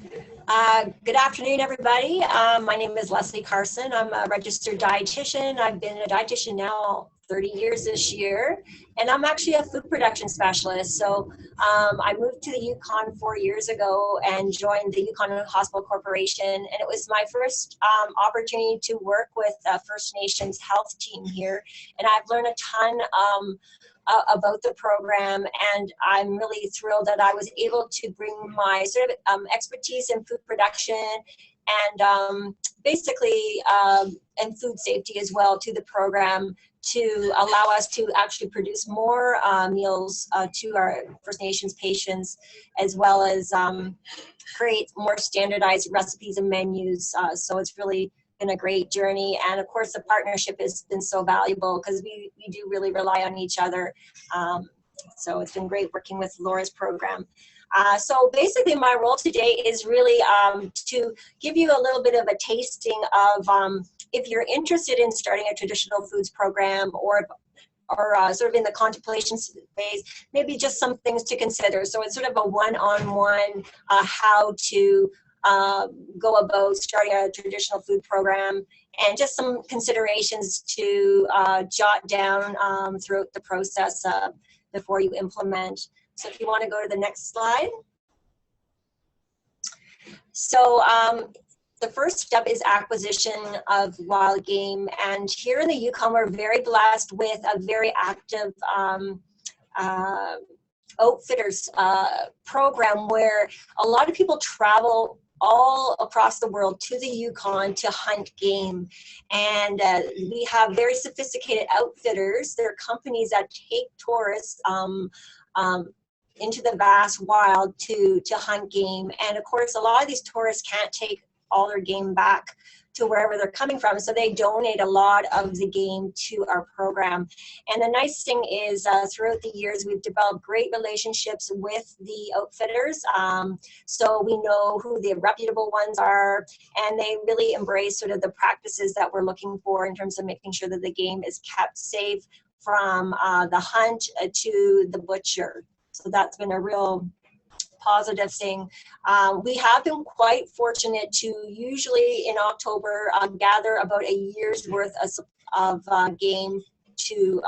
Good afternoon, everybody. My name is Leslie Carson. I'm a registered dietitian. I've been a dietitian now 30 years this year, and I'm actually a food production specialist. So I moved to the Yukon 4 years ago and joined the Yukon Hospital Corporation, and it was my first opportunity to work with First Nations health team here, and I've learned a ton about the program, and I'm really thrilled that I was able to bring my sort of expertise in food production and basically and food safety as well to the program to allow us to actually produce more meals to our First Nations patients, as well as create more standardized recipes and menus. So it's really been a great journey, and of course the partnership has been so valuable because we do really rely on each other. So it's been great working with Laura's program. So basically my role today is really to give you a little bit of a tasting of if you're interested in starting a traditional foods program or sort of in the contemplation phase, maybe just some things to consider. So it's sort of a one-on-one how to go about starting a traditional food program, and just some considerations to jot down throughout the process before you implement. So if you want to go to the next slide. So the first step is acquisition of wild game, and here in the Yukon we're very blessed with a very active outfitters program where a lot of people travel all across the world to the Yukon to hunt game, and we have very sophisticated outfitters. They're companies that take tourists into the vast wild to hunt game, and of course a lot of these tourists can't take all their game back to wherever they're coming from, so they donate a lot of the game to our program. And the nice thing is throughout the years we've developed great relationships with the outfitters, so we know who the reputable ones are, and they really embrace sort of the practices that we're looking for in terms of making sure that the game is kept safe from the hunt to the butcher. So that's been a real positive thing. We have been quite fortunate to usually in October gather about a year's worth of game to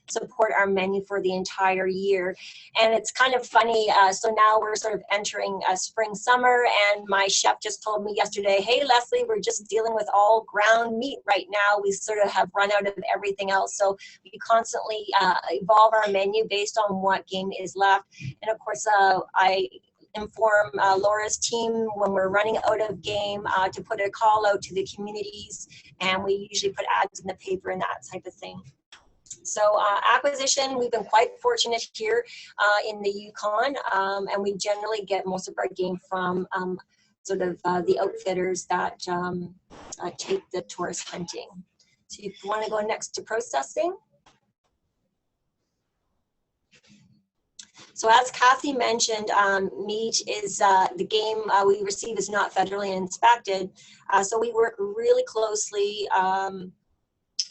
support our menu for the entire year. And it's kind of funny, so now we're sort of entering spring, summer, and my chef just told me yesterday, hey Leslie, we're just dealing with all ground meat right now. We sort of have run out of everything else. So we constantly evolve our menu based on what game is left. And of course, I inform Laura's team when we're running out of game to put a call out to the communities, and we usually put ads in the paper and that type of thing. So acquisition, we've been quite fortunate here in the Yukon, and we generally get most of our game from sort of the outfitters that take the tourist hunting. So if you want to go next to processing. So as Kathy mentioned, meat is the game we receive is not federally inspected. So we work really closely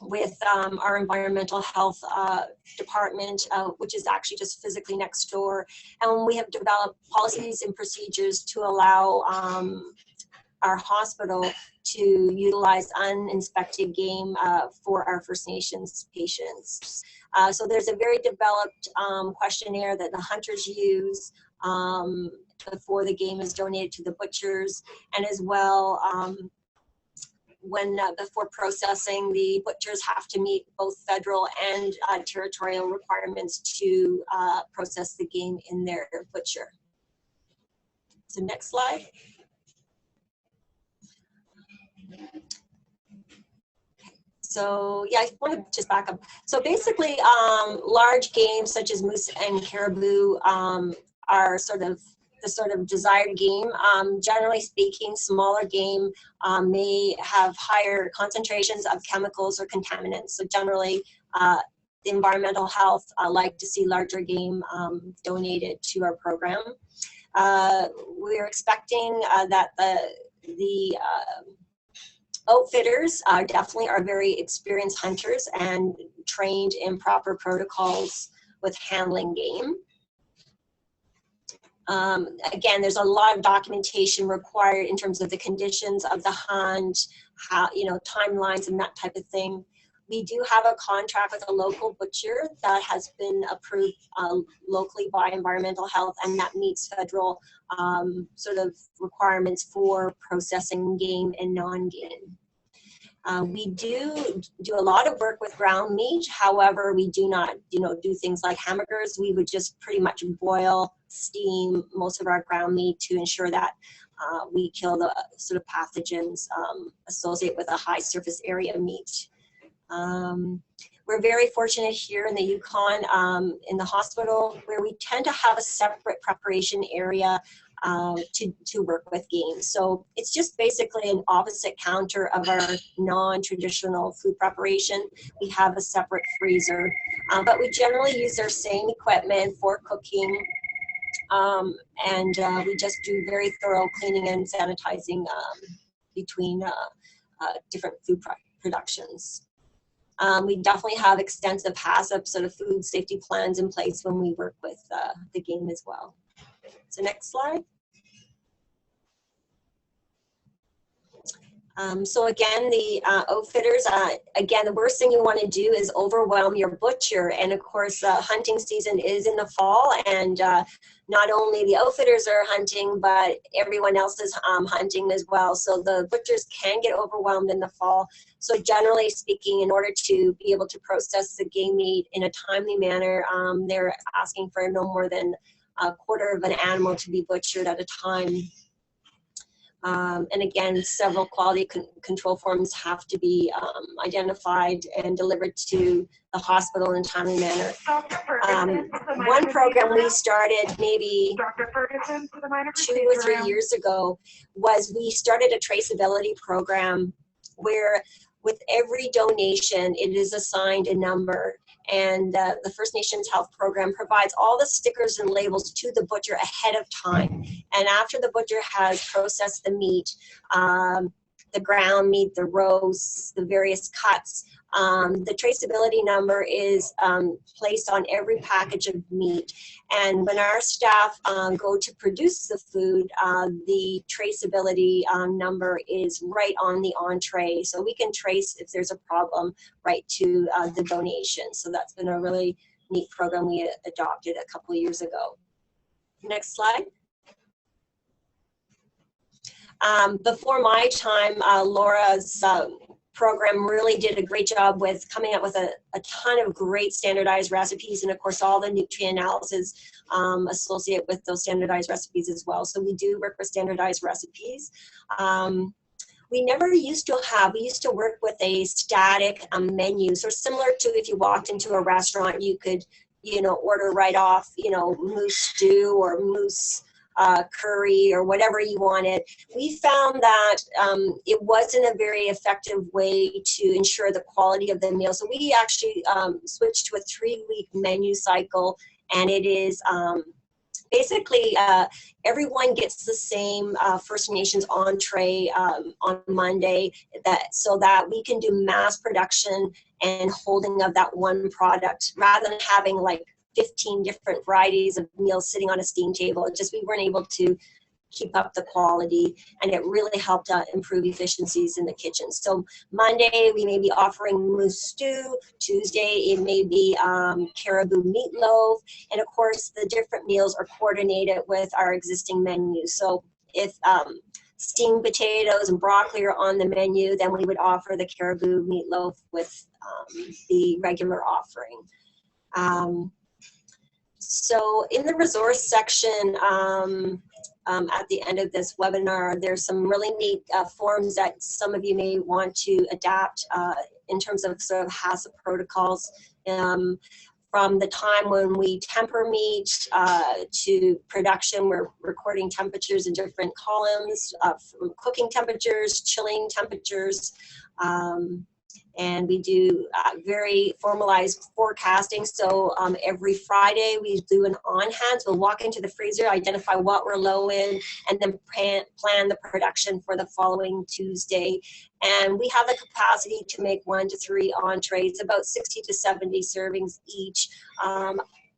with our environmental health department, which is actually just physically next door. And we have developed policies and procedures to allow our hospital to utilize uninspected game for our First Nations patients. So there's a very developed questionnaire that the hunters use before the game is donated to the butchers, and as well when before processing, the butchers have to meet both federal and territorial requirements to process the game in their butcher. So next slide. So yeah, I want to just back up. So basically, large games such as moose and caribou are sort of the sort of desired game. Generally speaking, smaller game may have higher concentrations of chemicals or contaminants. So generally, the environmental health like to see larger game donated to our program. We're expecting that the outfitters definitely are very experienced hunters and trained in proper protocols with handling game. Again, there's a lot of documentation required in terms of the conditions of the hunt, how, timelines and that type of thing. We do have a contract with a local butcher that has been approved locally by environmental health, and that meets federal sort of requirements for processing game and non-game. We do a lot of work with ground meat. However, we do not, do things like hamburgers. We would just pretty much boil, steam most of our ground meat to ensure that we kill the sort of pathogens associated with a high surface area meat. We're very fortunate here in the Yukon, in the hospital, where we tend to have a separate preparation area to work with game. So it's just basically an opposite counter of our non-traditional food preparation. We have a separate freezer, but we generally use our same equipment for cooking, and we just do very thorough cleaning and sanitizing between different food productions. We definitely have extensive HACCP sort of food safety plans in place when we work with the game as well. So next slide. So again, the outfitters, again, the worst thing you want to do is overwhelm your butcher. And of course, hunting season is in the fall, and not only the outfitters are hunting, but everyone else is hunting as well. So the butchers can get overwhelmed in the fall. So generally speaking, in order to be able to process the game meat in a timely manner, they're asking for no more than a quarter of an animal to be butchered at a time. And again, several quality control forms have to be identified and delivered to the hospital in a timely manner. One program we started maybe 2 or 3 years ago was we started a traceability program where with every donation, it is assigned a number. And the First Nations Health Program provides all the stickers and labels to the butcher ahead of time. And after the butcher has processed the meat, the ground meat, the roasts, the various cuts, the traceability number is placed on every package of meat. And when our staff go to produce the food, the traceability number is right on the entree. So we can trace if there's a problem right to the donation. So that's been a really neat program we adopted a couple of years ago. Next slide. Before my time, Laura's program really did a great job with coming up with a ton of great standardized recipes, and of course all the nutrient analysis associated with those standardized recipes as well. So we do work with standardized recipes. We never used to have, we used to work with a static menu. So similar to if you walked into a restaurant, you could, order right off, moose stew or moose curry or whatever you wanted. We found that it wasn't a very effective way to ensure the quality of the meal. So we actually switched to a 3-week menu cycle, and it is basically everyone gets the same First Nations entree on Monday, so that we can do mass production and holding of that one product rather than having like 15 different varieties of meals sitting on a steam table. It just, we weren't able to keep up the quality, and it really helped improve efficiencies in the kitchen. So Monday we may be offering moose stew, Tuesday it may be caribou meatloaf, and of course the different meals are coordinated with our existing menu. So if steamed potatoes and broccoli are on the menu, then we would offer the caribou meatloaf with the regular offering. So in the resource section at the end of this webinar, there's some really neat forms that some of you may want to adapt in terms of sort of HACCP protocols. From from the time when we temper meat to production. We're recording temperatures in different columns, from cooking temperatures, chilling temperatures, and we do very formalized forecasting. So every Friday we do an on-hands. We'll walk into the freezer, identify what we're low in, and then plan the production for the following Tuesday. And we have the capacity to make 1 to 3 entrees, about 60 to 70 servings each,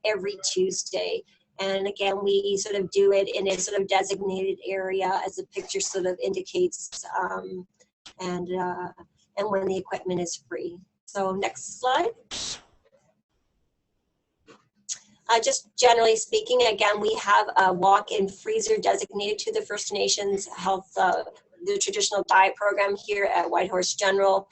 every Tuesday. And again, we sort of do it in a sort of designated area, as the picture sort of indicates, and when the equipment is free. So next slide. Just generally speaking, again, we have a walk-in freezer designated to the First Nations Health, the traditional diet program here at Whitehorse General.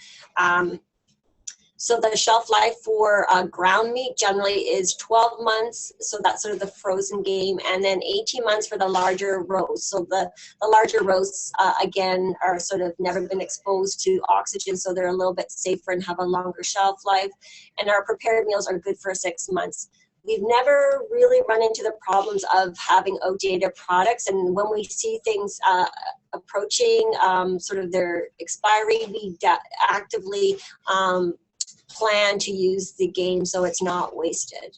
So the shelf life for ground meat generally is 12 months. So that's sort of the frozen game. And then 18 months for the larger roasts. So the larger roasts, again, are sort of never been exposed to oxygen. So they're a little bit safer and have a longer shelf life. And our prepared meals are good for 6 months. We've never really run into the problems of having outdated products. And when we see things approaching sort of their expiry, we actively plan to use the game so it's not wasted.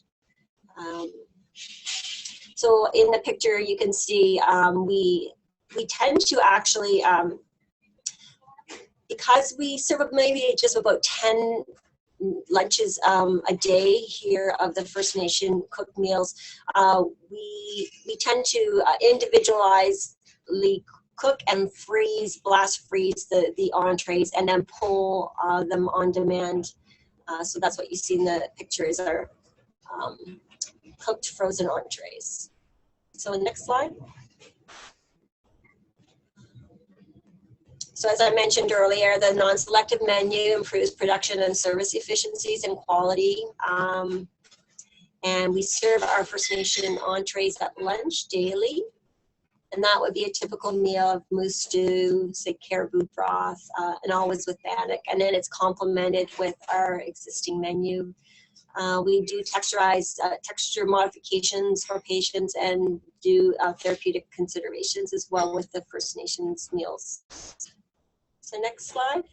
So in the picture you can see we tend to actually, because we serve maybe just about 10 lunches a day here of the First Nation cooked meals, we tend to individually cook and blast freeze the entrees, and then pull them on demand. So that's what you see in the pictures are cooked frozen entrees. So next slide. So as I mentioned earlier, the non-selective menu improves production and service efficiencies and quality. And we serve our First Nation entrees at lunch daily. And that would be a typical meal of moose stew, say caribou broth, and always with bannock. And then it's complemented with our existing menu. We do texture modifications for patients and do therapeutic considerations as well with the First Nations meals. So next slide.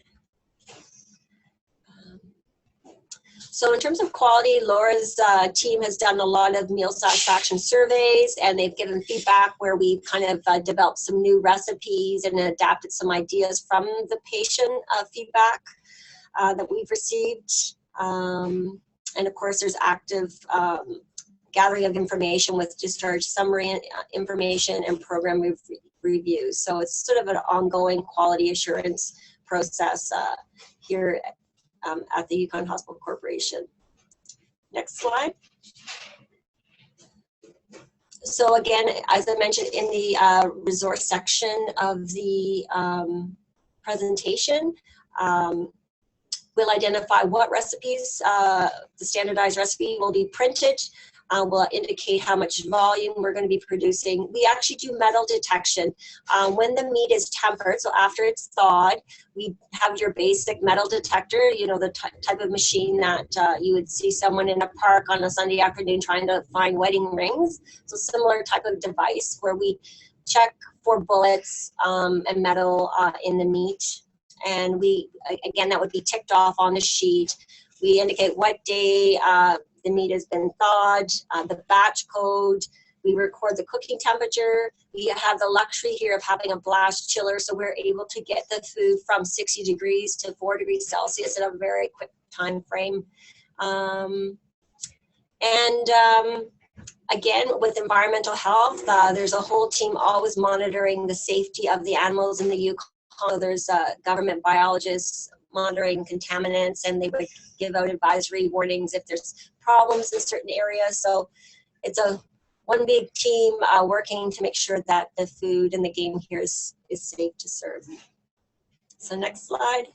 So in terms of quality, Laura's team has done a lot of meal satisfaction surveys, and they've given feedback where we've kind of developed some new recipes and adapted some ideas from the patient feedback that we've received. And of course, there's active gathering of information with discharge summary information and program reviews. So it's sort of an ongoing quality assurance process here at the Yukon Hospital Corporation. Next slide. So again, as I mentioned in the resource section of the presentation, we'll identify what recipes, the standardized recipe will be printed. Will indicate how much volume we're going to be producing. We actually do metal detection. When the meat is tempered, so after it's thawed, we have your basic metal detector, you know, the type of machine that you would see someone in a park on a Sunday afternoon trying to find wedding rings. So similar type of device where we check for bullets and metal in the meat. And we, again, that would be ticked off on the sheet. We indicate what day the meat has been thawed, the batch code. We record the cooking temperature. We have the luxury here of having a blast chiller, so we're able to get the food from 60 degrees to 4 degrees Celsius in a very quick time frame. Again, with environmental health, there's a whole team always monitoring the safety of the animals in the Yukon. So there's government biologists monitoring contaminants, and they would give out advisory warnings if there's problems in certain areas. So it's one big team working to make sure that the food and the game here is safe to serve. So next slide.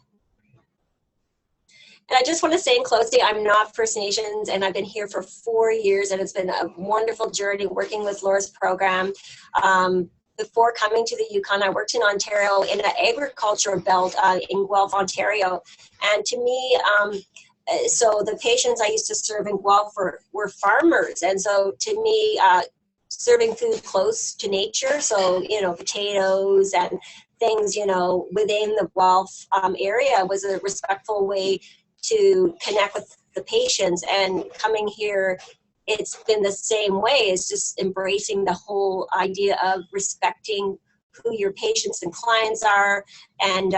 And I just want to say in closing, I'm not First Nations, and I've been here for 4 years, and it's been a wonderful journey working with Laura's program. Before coming to the Yukon, I worked in Ontario in an agricultural belt in Guelph, Ontario. And to me, So the patients I used to serve in Guelph were farmers. And so to me, serving food close to nature, so, potatoes and things, within the Guelph area was a respectful way to connect with the patients. And coming here, it's been the same way. It's just embracing the whole idea of respecting who your patients and clients are, and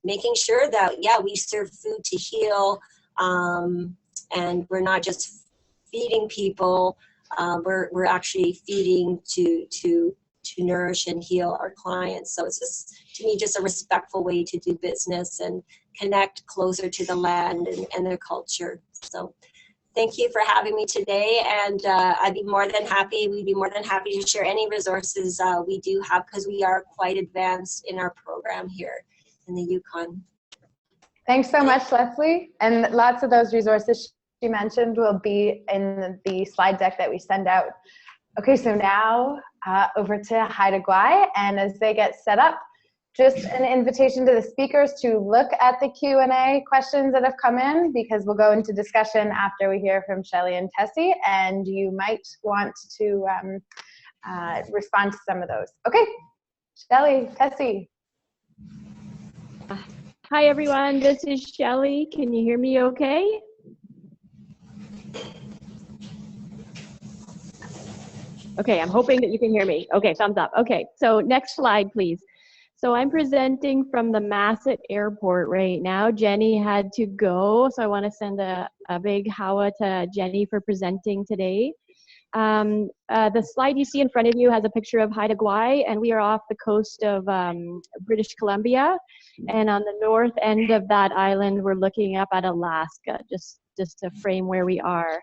making sure that, we serve food to heal, and we're not just feeding people, we're actually feeding to nourish and heal our clients. So it's just, to me, just a respectful way to do business and connect closer to the land and their culture. So thank you for having me today, and we'd be more than happy to share any resources we do have, because we are quite advanced in our program here in the Yukon.
Thanks so much, Leslie. And lots of those resources she mentioned will be in the slide deck that we send out. Okay, so now over to Haida Gwaii, and as they get set up, just an invitation to the speakers to look at the Q&A questions that have come in, because we'll go into discussion after we hear from Shelley and Tessie, and you might want to respond to some of those. Okay, Shelley, Tessie.
Hi everyone, this is Shelley. Can you hear me okay? Okay, I'm hoping that you can hear me. Okay, thumbs up. Okay, so next slide, please. So I'm presenting from the Masset Airport right now. Jenny had to go, so I want to send a big hawa to Jenny for presenting today. The slide you see in front of you has a picture of Haida Gwaii, and we are off the coast of British Columbia. And on the north end of that island, we're looking up at Alaska, just to frame where we are.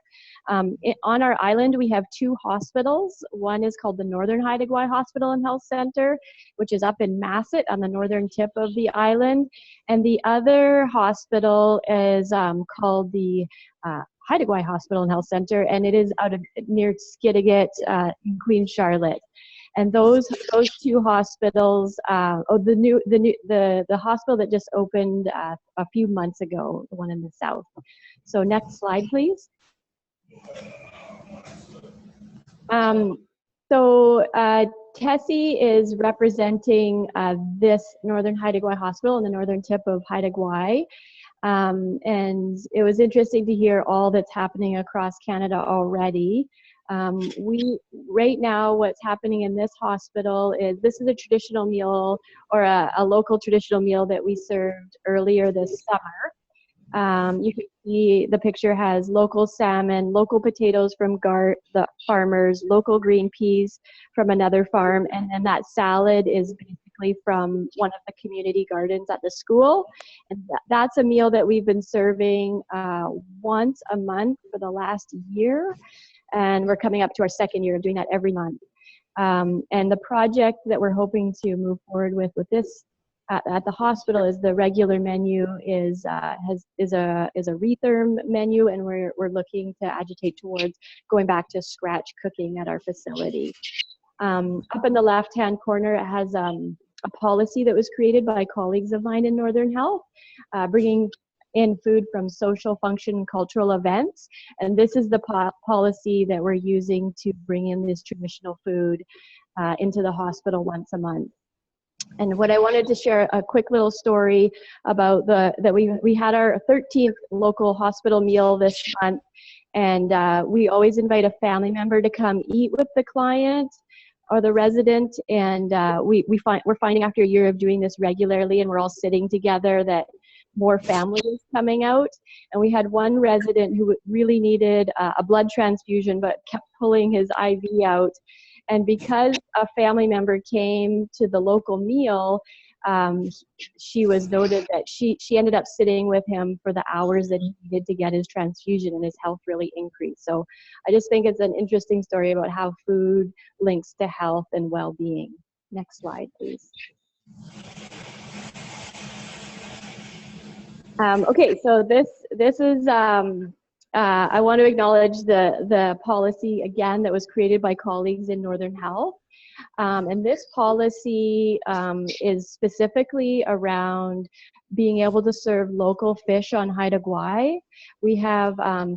On our island, we have two hospitals. One is called the Northern Haida Gwaii Hospital and Health Center, which is up in Masset on the northern tip of the island. And the other hospital is called the Haida Gwaii Hospital and Health Center, and it is out of near Skidegate in Queen Charlotte. And those two hospitals, the hospital that just opened a few months ago, the one in the south. So next slide, please. Tessie is representing this Northern Haida Gwaii Hospital in the northern tip of Haida Gwaii. And it was interesting to hear all that's happening across Canada already. Right now, what's happening in this hospital is, this is a traditional meal, or a local traditional meal that we served earlier this summer. You can see the picture has local salmon, local potatoes from the farmers, local green peas from another farm, and then that salad is basically from one of the community gardens at the school. And that's a meal that we've been serving once a month for the last year, and we're coming up to our second year of doing that every month. And the project that we're hoping to move forward with this at the hospital is the regular menu is a retherm menu, and we're looking to agitate towards going back to scratch cooking at our facility. Up in the left-hand corner, it has a policy that was created by colleagues of mine in Northern Health, bringing in food from social function and cultural events. And this is the policy that we're using to bring in this traditional food into the hospital once a month. And what I wanted to share a quick little story about that we had our 13th local hospital meal this month, and we always invite a family member to come eat with the client or the resident, and we're finding after a year of doing this regularly, and we're all sitting together, that more family is coming out. And we had one resident who really needed a blood transfusion but kept pulling his IV out. And because a family member came to the local meal, she was noted that she ended up sitting with him for the hours that he needed to get his transfusion, and his health really increased. So I just think it's an interesting story about how food links to health and well-being. Next slide, please. Okay, so this is I want to acknowledge the policy again that was created by colleagues in Northern Health. And this policy is specifically around being able to serve local fish on Haida Gwaii. We have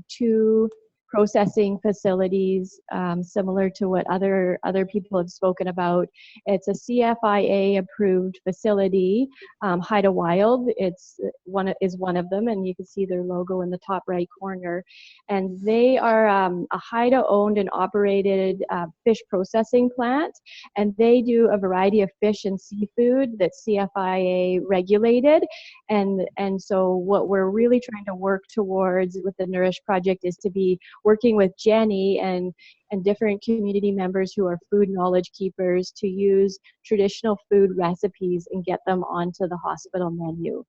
2 processing facilities similar to what other people have spoken about. It's a CFIA approved facility. Haida Wild is one of them, and you can see their logo in the top right corner. And they are a Haida owned and operated fish processing plant, and they do a variety of fish and seafood that's CFIA regulated. And so what we're really trying to work towards with the Nourish project is to be working with Jenny and different community members who are food knowledge keepers to use traditional food recipes and get them onto the hospital menu.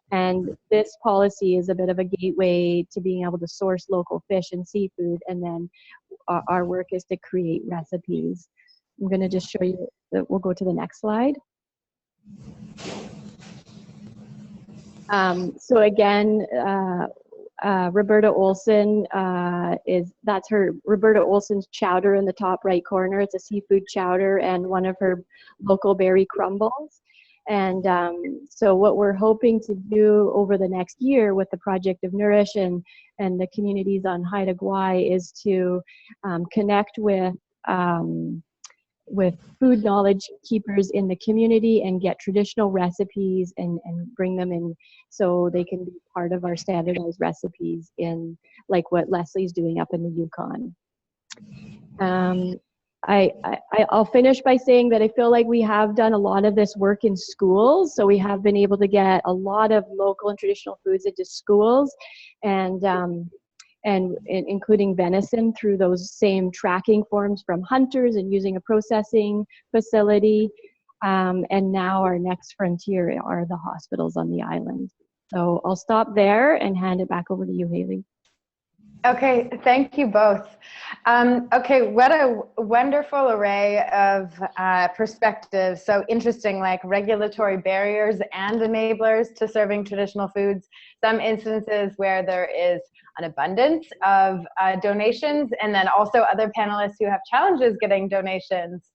And this policy is a bit of a gateway to being able to source local fish and seafood, and then our work is to create recipes. I'm going to just show you that. We'll go to the next slide. So again, Roberta Olson that's Roberta Olson's chowder in the top right corner. It's a seafood chowder and one of her local berry crumbles. And so what we're hoping to do over the next year with the Project of Nourish and the communities on Haida Gwaii is to connect with food knowledge keepers in the community and get traditional recipes and bring them in so they can be part of our standardized recipes in like what Leslie's doing up in the Yukon. I'll finish by saying that I feel like we have done a lot of this work in schools. So we have been able to get a lot of local and traditional foods into schools, and including venison through those same tracking forms from hunters and using a processing facility. And now our next frontier are the hospitals on the island. So I'll stop there and hand it back over to you, Haley.
Okay, thank you both. Okay, what a wonderful array of perspectives. So interesting, like regulatory barriers and enablers to serving traditional foods. Some instances where there is an abundance of donations, and then also other panelists who have challenges getting donations.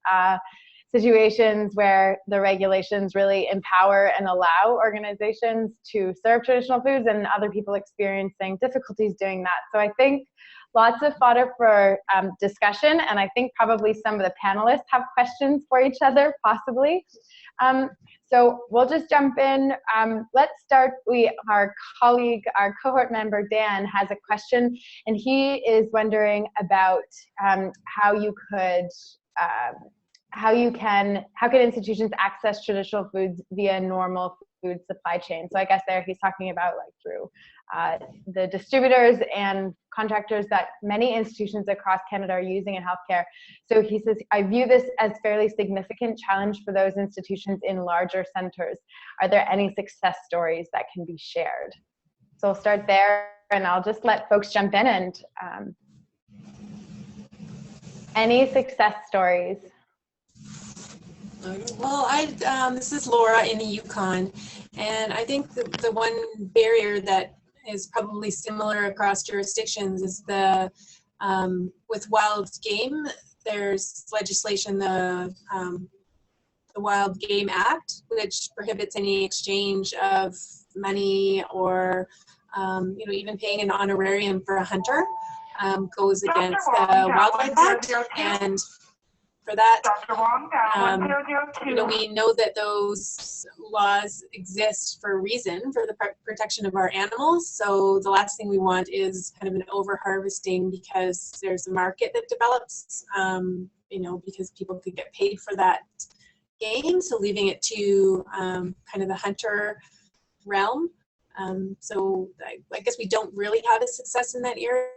Situations where the regulations really empower and allow organizations to serve traditional foods, and other people experiencing difficulties doing that. So I think lots of fodder for discussion, and I think probably some of the panelists have questions for each other, possibly. So we'll just jump in. Let's start. Our colleague, our cohort member, Dan, has a question, and he is wondering about how can institutions access traditional foods via normal food supply chain? So I guess there he's talking about like through the distributors and contractors that many institutions across Canada are using in healthcare. So he says, I view this as fairly significant challenge for those institutions in larger centers. Are there any success stories that can be shared? So I'll start there, and I'll just let folks jump in and any success stories.
Well, this is Laura in the Yukon, and I think the one barrier that is probably similar across jurisdictions is with wild game. There's legislation, the Wild Game Act, which prohibits any exchange of money or even paying an honorarium for a hunter. Goes against the Wildlife Act, and for that, we know that those laws exist for a reason, for the protection of our animals. So the last thing we want is kind of an over-harvesting because there's a market that develops, because people could get paid for that game. So leaving it to kind of the hunter realm. So I guess we don't really have a success in that area.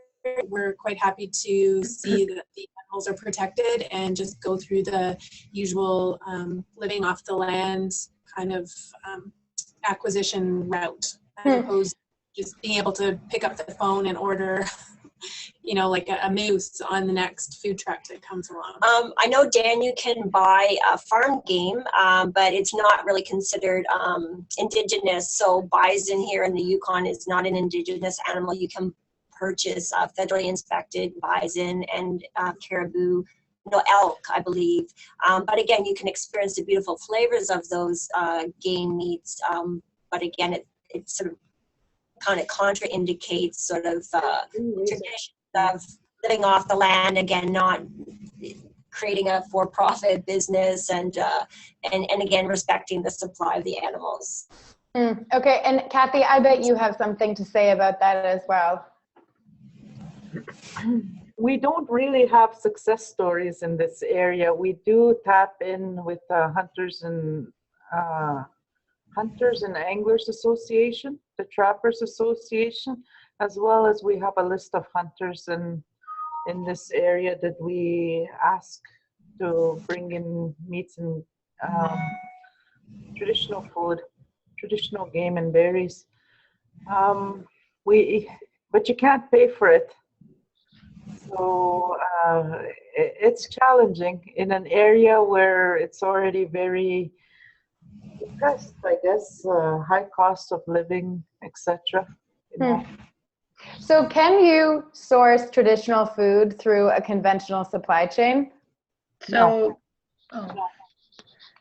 We're quite happy to see that the animals are protected and just go through the usual living off the land kind of acquisition route, as opposed to just being able to pick up the phone and order, like a moose on the next food truck that comes along.
I know, Dan, you can buy farm game, but it's not really considered indigenous. So bison here in the Yukon is not an indigenous animal. You can purchase federally inspected bison and caribou elk, I believe. But again, you can experience the beautiful flavors of those game meats. But again, it sort of kind of contraindicates sort of traditions of living off the land, again, not creating a for-profit business, and again, respecting the supply of the animals.
Okay, and Kathy, I bet you have something to say about that as well.
We don't really have success stories in this area. We do tap in with Hunters and Anglers Association, the Trappers Association, as well as we have a list of hunters in this area that we ask to bring in meats and traditional food, traditional game and berries. But you can't pay for it. So it's challenging in an area where it's already very depressed, I guess, high cost of living, etc.
So can you source traditional food through a conventional supply chain?
So,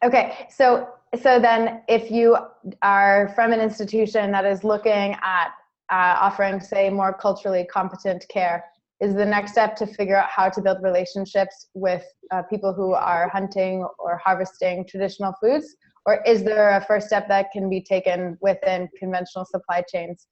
Okay, so then if you are from an institution that is looking at offering, say, more culturally competent care, is the next step to figure out how to build relationships with people who are hunting or harvesting traditional foods? Or is there a first step that can be taken within conventional supply chains?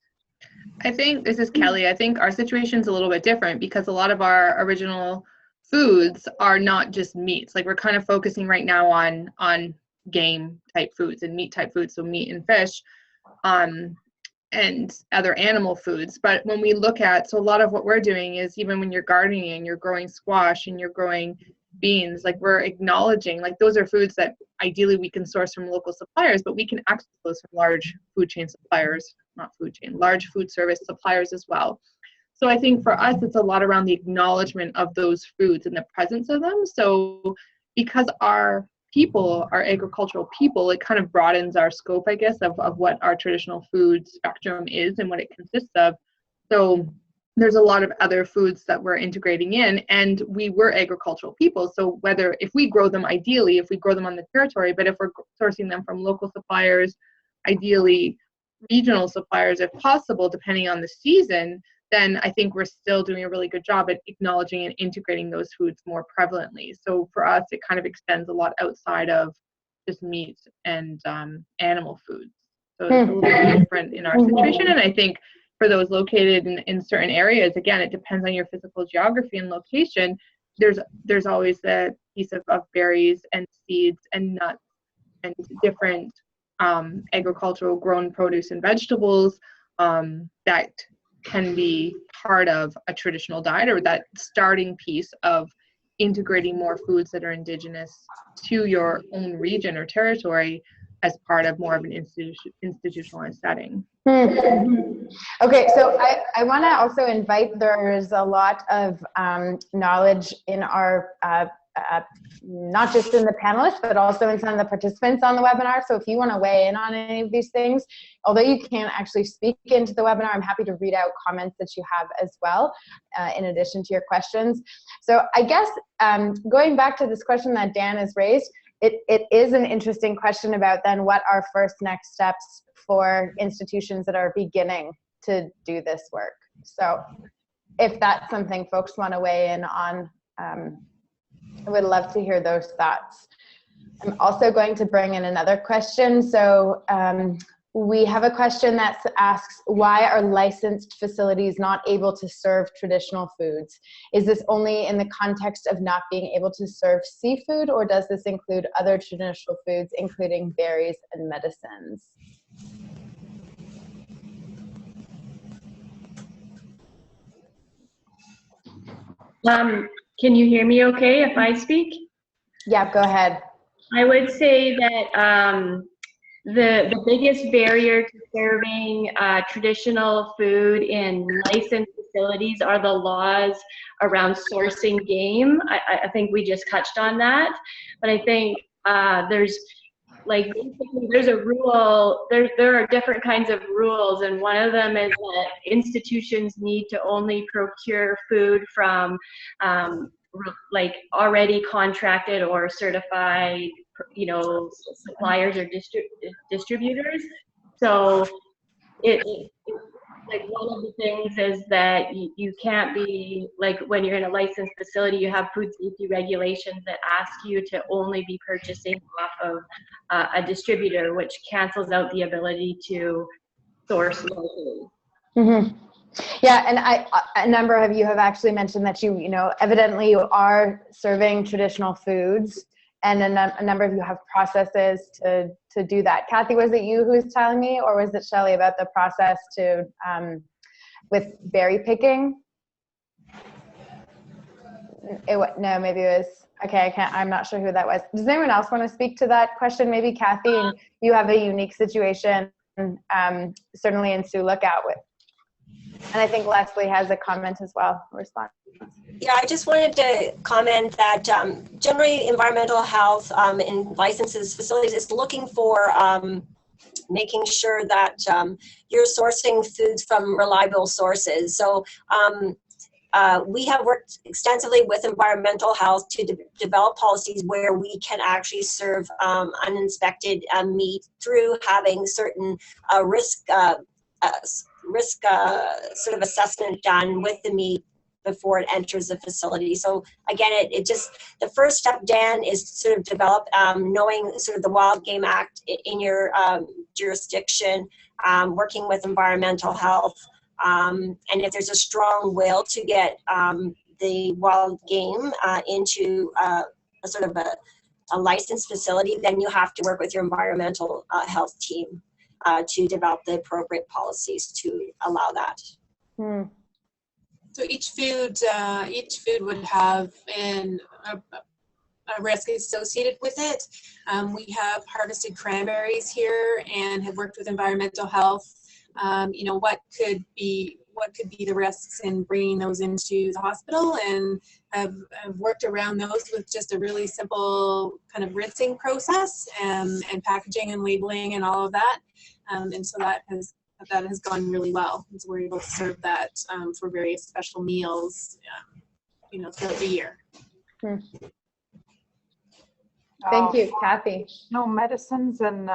I think, this is Kelly, I think our situation's a little bit different because a lot of our original foods are not just meats. Like, we're kind of focusing right now on game type foods and meat type foods, so meat and fish, and other animal foods. But when we look at, so a lot of what we're doing is, even when you're gardening and you're growing squash and you're growing beans, like, we're acknowledging, like, those are foods that ideally we can source from local suppliers, but we can access those from large food chain suppliers, not food chain, large food service suppliers as well. So I think for us, it's a lot around the acknowledgement of those foods and the presence of them. So because our people are agricultural people, it kind of broadens our scope, I guess, of what our traditional food spectrum is and what it consists of. So there's a lot of other foods that we're integrating in, and we were agricultural people. So if we grow them, ideally, if we grow them on the territory, but if we're sourcing them from local suppliers, ideally regional suppliers if possible, depending on the season, then I think we're still doing a really good job at acknowledging and integrating those foods more prevalently. So for us, it kind of extends a lot outside of just meat and animal foods. So it's a little bit different in our situation. And I think for those located in certain areas, again, it depends on your physical geography and location. There's always the piece of berries and seeds and nuts and different agricultural grown produce and vegetables that can be part of a traditional diet, or that starting piece of integrating more foods that are indigenous to your own region or territory as part of more of an institutionalized setting.
Okay, so I want to also invite, there's a lot of knowledge in our not just in the panelists, but also in some of the participants on the webinar. So if you want to weigh in on any of these things, although you can't actually speak into the webinar, I'm happy to read out comments that you have as well, in addition to your questions. So I guess going back to this question that Dan has raised, it is an interesting question about then what are first next steps for institutions that are beginning to do this work. So if that's something folks want to weigh in on, I would love to hear those thoughts. I'm also going to bring in another question. So we have a question that asks, why are licensed facilities not able to serve traditional foods? Is this only in the context of not being able to serve seafood, or does this include other traditional foods, including berries and medicines?
Can you hear me okay if I speak?
Yeah, go ahead.
I would say that the biggest barrier to serving traditional food in licensed facilities are the laws around sourcing game. I think we just touched on that, but I think there's a rule, there are different kinds of rules, and one of them is that institutions need to only procure food from like already contracted or certified, suppliers or distributors. So like one of the things is that you can't be, like when you're in a licensed facility, you have food safety regulations that ask you to only be purchasing off of a distributor, which cancels out the ability to source locally.
Mm-hmm. Yeah, and a number of you have actually mentioned that you evidently you are serving traditional foods, and a number of you have processes to do that. Kathy, was it you who was telling me, or was it Shelley about the process to with berry picking? No, maybe it was. Okay, I'm not sure who that was. Does anyone else want to speak to that question? Maybe Kathy, and you have a unique situation, certainly in Sioux Lookout with. And I think Leslie has a comment as well, response.
Yeah, I just wanted to comment that generally environmental health in licenses facilities is looking for making sure that you're sourcing foods from reliable sources. So we have worked extensively with environmental health to develop policies where we can actually serve uninspected meat through having certain risk sort of assessment done with the meat before it enters the facility. So again, it just, the first step, Dan, is to sort of develop knowing sort of the Wild Game Act in your jurisdiction, working with environmental health, and if there's a strong will to get the wild game into a sort of a licensed facility, then you have to work with your environmental health team to develop the appropriate policies to allow that.
So each food would have a risk associated with it. We have harvested cranberries here and have worked with environmental health. What could be the risks in bringing those into the hospital, and have worked around those with just a really simple kind of rinsing process and packaging and labeling and all of that. And so that has gone really well. And so we're able to serve that for various special meals, throughout the year.
Thank you, Kathy.
No, medicines and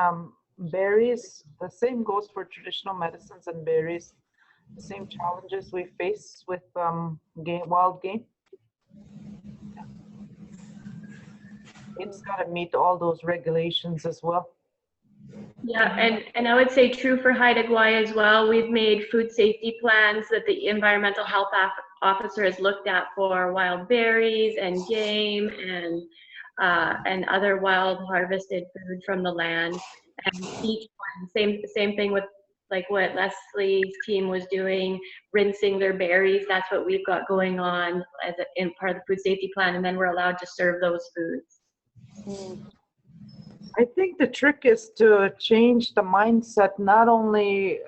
berries, the same goes for traditional medicines and berries. The same challenges we face with wild game. It's got to meet all those regulations as well.
Yeah, and I would say true for Haida Gwaii as well. We've made food safety plans that the environmental health officer has looked at for wild berries and game and other wild harvested food from the land. And each one, same thing with like what Leslie's team was doing, rinsing their berries. That's what we've got going on as in part of the food safety plan, and then we're allowed to serve those foods.
I think the trick is to change the mindset, not only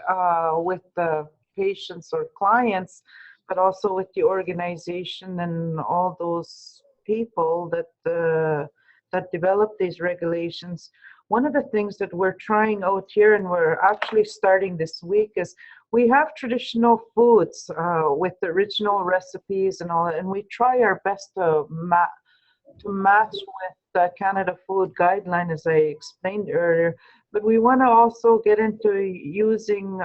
with the patients or clients, but also with the organization and all those people that develop these regulations. One of the things that we're trying out here, and we're actually starting this week, is we have traditional foods with the original recipes and all, and we try our best to match with the Canada Food Guideline, as I explained earlier. But we want to also get into using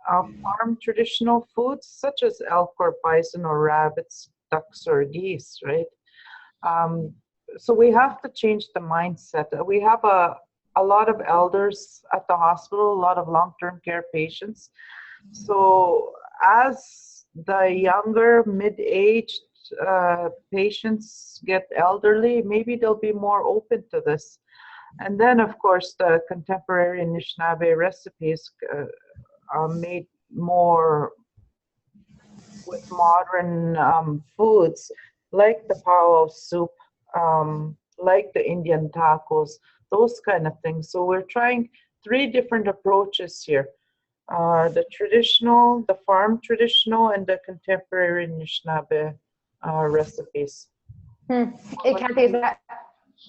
farm traditional foods such as elk or bison or rabbits, ducks or geese, right? So we have to change the mindset. We have a lot of elders at the hospital, a lot of long-term care patients. So as the younger, mid-aged patients get elderly, maybe they'll be more open to this. And then, of course, the contemporary Anishinaabe recipes are made more with modern foods, like the powwow soup, like the Indian tacos, those kind of things. So we're trying 3 different approaches here. The traditional, the farm traditional, and the contemporary Anishinaabe recipes.
Hey, Kathy,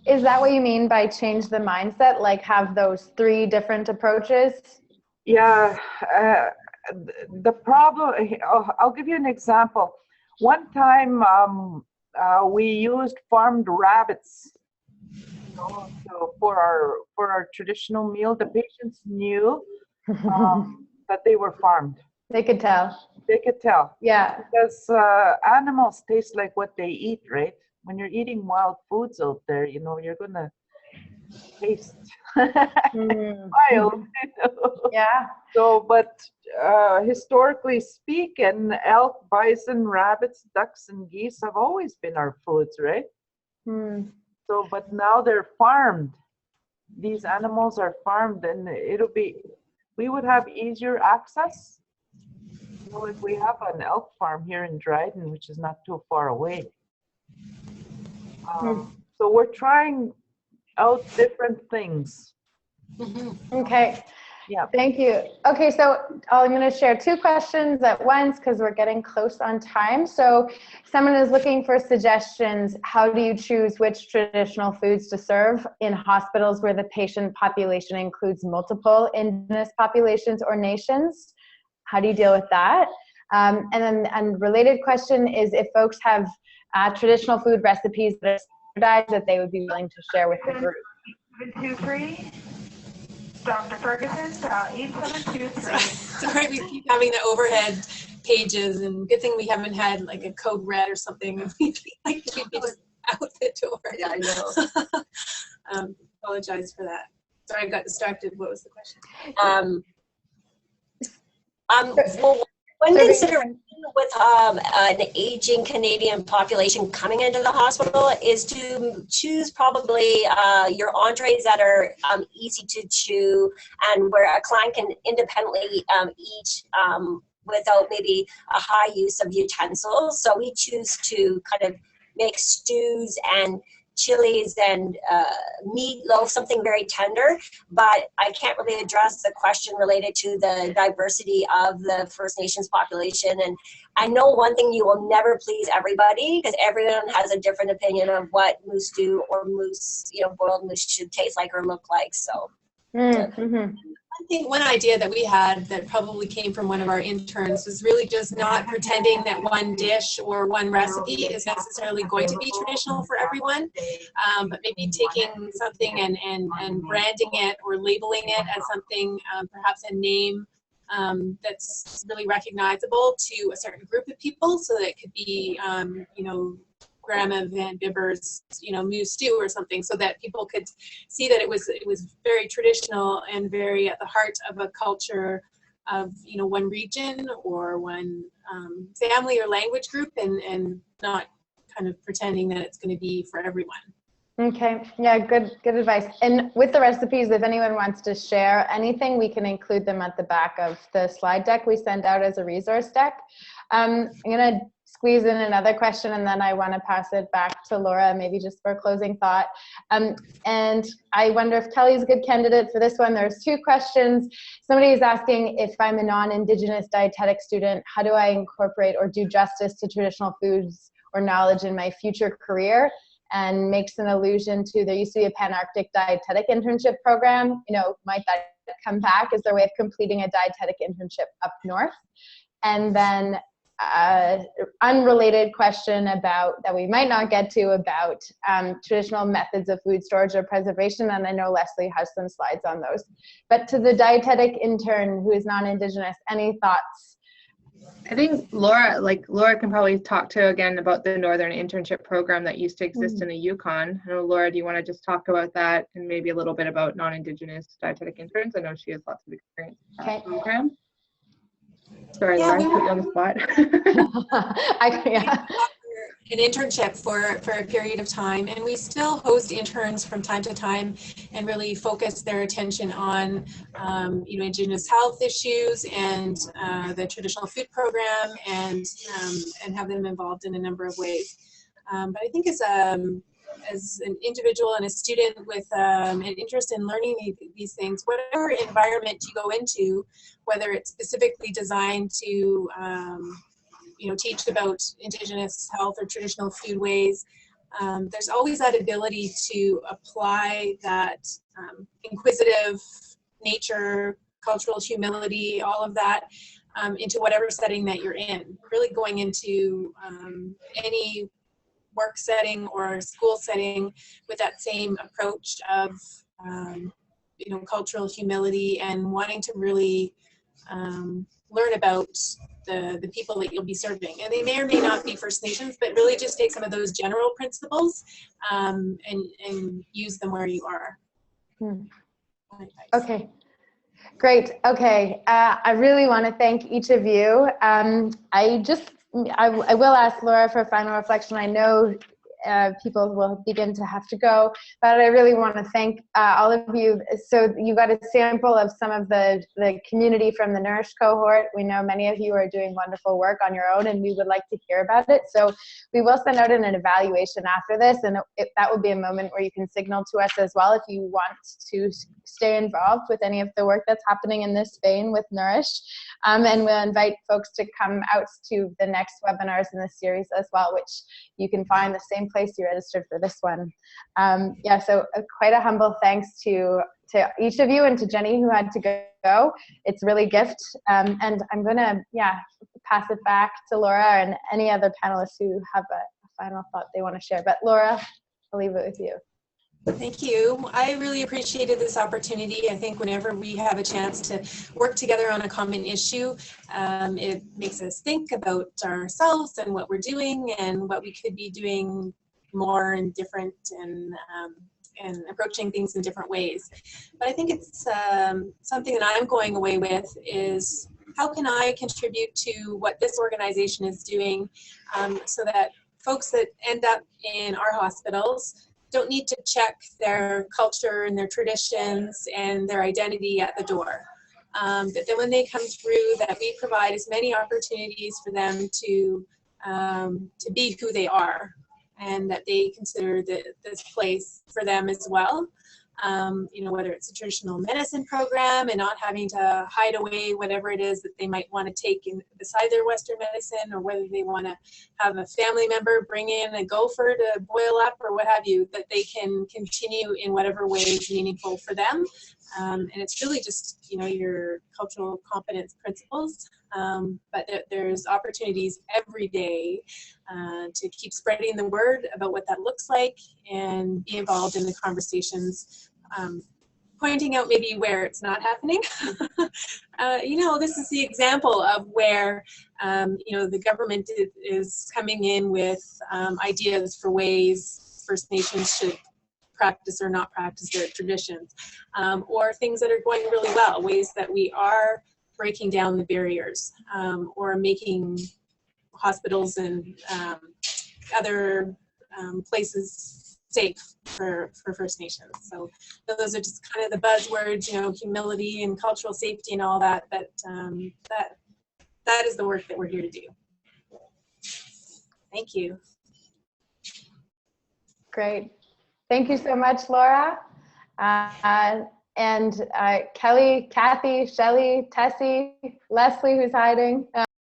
is that what you mean by change the mindset? Like have those 3 different approaches?
Yeah, the problem, I'll give you an example. One time we used farmed rabbits, you know, so for our traditional meal. The patients knew that they were farmed.
They could tell.
They could tell.
Yeah.
Because animals taste like what they eat, right? When you're eating wild foods out there, you know, you're gonna taste wild. You know?
Yeah.
So, but historically speaking, elk, bison, rabbits, ducks, and geese have always been our foods, right? So, but now they're farmed. These animals are farmed, and we would have easier access. You know, like we have an elk farm here in Dryden, which is not too far away. So we're trying out different things.
Okay.
Yeah.
Thank you. Okay, so I'm going to share two questions at once because we're getting close on time. So someone is looking for suggestions. How do you choose which traditional foods to serve in hospitals where the patient population includes multiple Indigenous populations or nations? How do you deal with that? And then a related question is if folks have traditional food recipes that are standardized that they would be willing to share with the group.
723, Dr. Ferguson, dial 8723.
Sorry, we keep having the overhead pages, and good thing we haven't had like a code red or something. We'd be just out the door.
Yeah, I know.
Apologize for that. Sorry, I got distracted. What was the question?
Well, one consideration with an aging Canadian population coming into the hospital is to choose probably your entrees that are easy to chew and where a client can independently eat without maybe a high use of utensils. So we choose to kind of make stews and chilies and meatloaf, something very tender, but I can't really address the question related to the diversity of the First Nations population. And I know one thing, you will never please everybody because everyone has a different opinion of what moose stew or moose, boiled moose should taste like or look like. So.
I think one idea that we had that probably came from one of our interns was really just not pretending that one dish or one recipe is necessarily going to be traditional for everyone, but maybe taking something and branding it or labeling it as something, perhaps a name that's really recognizable to a certain group of people, so that it could be, Grandma Van Bibber's, moose stew or something, so that people could see that it was very traditional and very at the heart of a culture of, one region or one family or language group, and not kind of pretending that it's going to be for everyone.
Okay, yeah, good advice. And with the recipes, if anyone wants to share anything, we can include them at the back of the slide deck we send out as a resource deck. I'm going to squeeze in another question, and then I want to pass it back to Laura, maybe just for a closing thought. And I wonder if Kelly's a good candidate for this one. There's two questions. Somebody is asking, if I'm a non-Indigenous dietetic student, how do I incorporate or do justice to traditional foods or knowledge in my future career? And makes an allusion to, there used to be a Pan-Arctic dietetic internship program. Might that come back? Is there a way of completing a dietetic internship up north? And then unrelated question about that we might not get to about traditional methods of food storage or preservation, and I know Leslie has some slides on those. But to the dietetic intern who is non-Indigenous, any thoughts?
I think Laura can probably talk to again about the Northern Internship Program that used to exist in the Yukon. I know, Laura, do you want to just talk about that and maybe a little bit about non-Indigenous dietetic interns? I know she has lots of experience with that program. Sorry, Laura, I put you on the spot.
An internship for a period of time, and we still host interns from time to time and really focus their attention on Indigenous health issues and the traditional food program, and have them involved in a number of ways. But I think as an individual and a student with an interest in learning these things, whatever environment you go into, whether it's specifically designed to teach about Indigenous health or traditional food ways, there's always that ability to apply that inquisitive nature, cultural humility, all of that into whatever setting that you're in. Really going into any work setting or school setting with that same approach of you know, cultural humility and wanting to really learn about the people that you'll be serving. And they may or may not be First Nations, but really just take some of those general principles and use them where you are.
Okay, great. Okay, I really want to thank each of you. I will ask Laura for a final reflection. I know people will begin to have to go, but I really want to thank all of you. So you got a sample of some of the community from the Nourish cohort. We know many of you are doing wonderful work on your own, and we would like to hear about it. So we will send out an evaluation after this, and that will be a moment where you can signal to us as well if you want to stay involved with any of the work that's happening in this vein with Nourish. And we'll invite folks to come out to the next webinars in this series as well, which you can find the same place you registered for this one. Yeah, so quite a humble thanks to each of you and to Jenny who had to go. It's really a gift. And I'm gonna, pass it back to Laura and any other panelists who have a final thought they want to share. But Laura, I'll leave it with you.
Thank you. I really appreciated this opportunity. I think whenever we have a chance to work together on a common issue, it makes us think about ourselves and what we're doing and what we could be doing more and different and approaching things in different ways. But I think it's something that I'm going away with is how can I contribute to what this organization is doing so that folks that end up in our hospitals don't need to check their culture and their traditions and their identity at the door. But then when they come through, that we provide as many opportunities for them to be who they are, and that they consider this place for them as well. You know, whether it's a traditional medicine program and not having to hide away whatever it is that they might want to take beside their Western medicine, or whether they want to have a family member bring in a gopher to boil up or what have you, that they can continue in whatever way is meaningful for them. And it's really just, you know, your cultural competence principles. But there's opportunities every day to keep spreading the word about what that looks like and be involved in the conversations, pointing out maybe where it's not happening. You know, this is the example of where, you know, the government is coming in with ideas for ways First Nations should practice or not practice their traditions, or things that are going really well, ways that we are breaking down the barriers, or making hospitals and other places safe for First Nations. So those are just kind of the buzzwords, you know, humility and cultural safety and all that. But that is the work that we're here to do. Thank you.
Great. Thank you so much, Laura. And Kelly, Kathy, Shelley, Tessie, Leslie, who's hiding.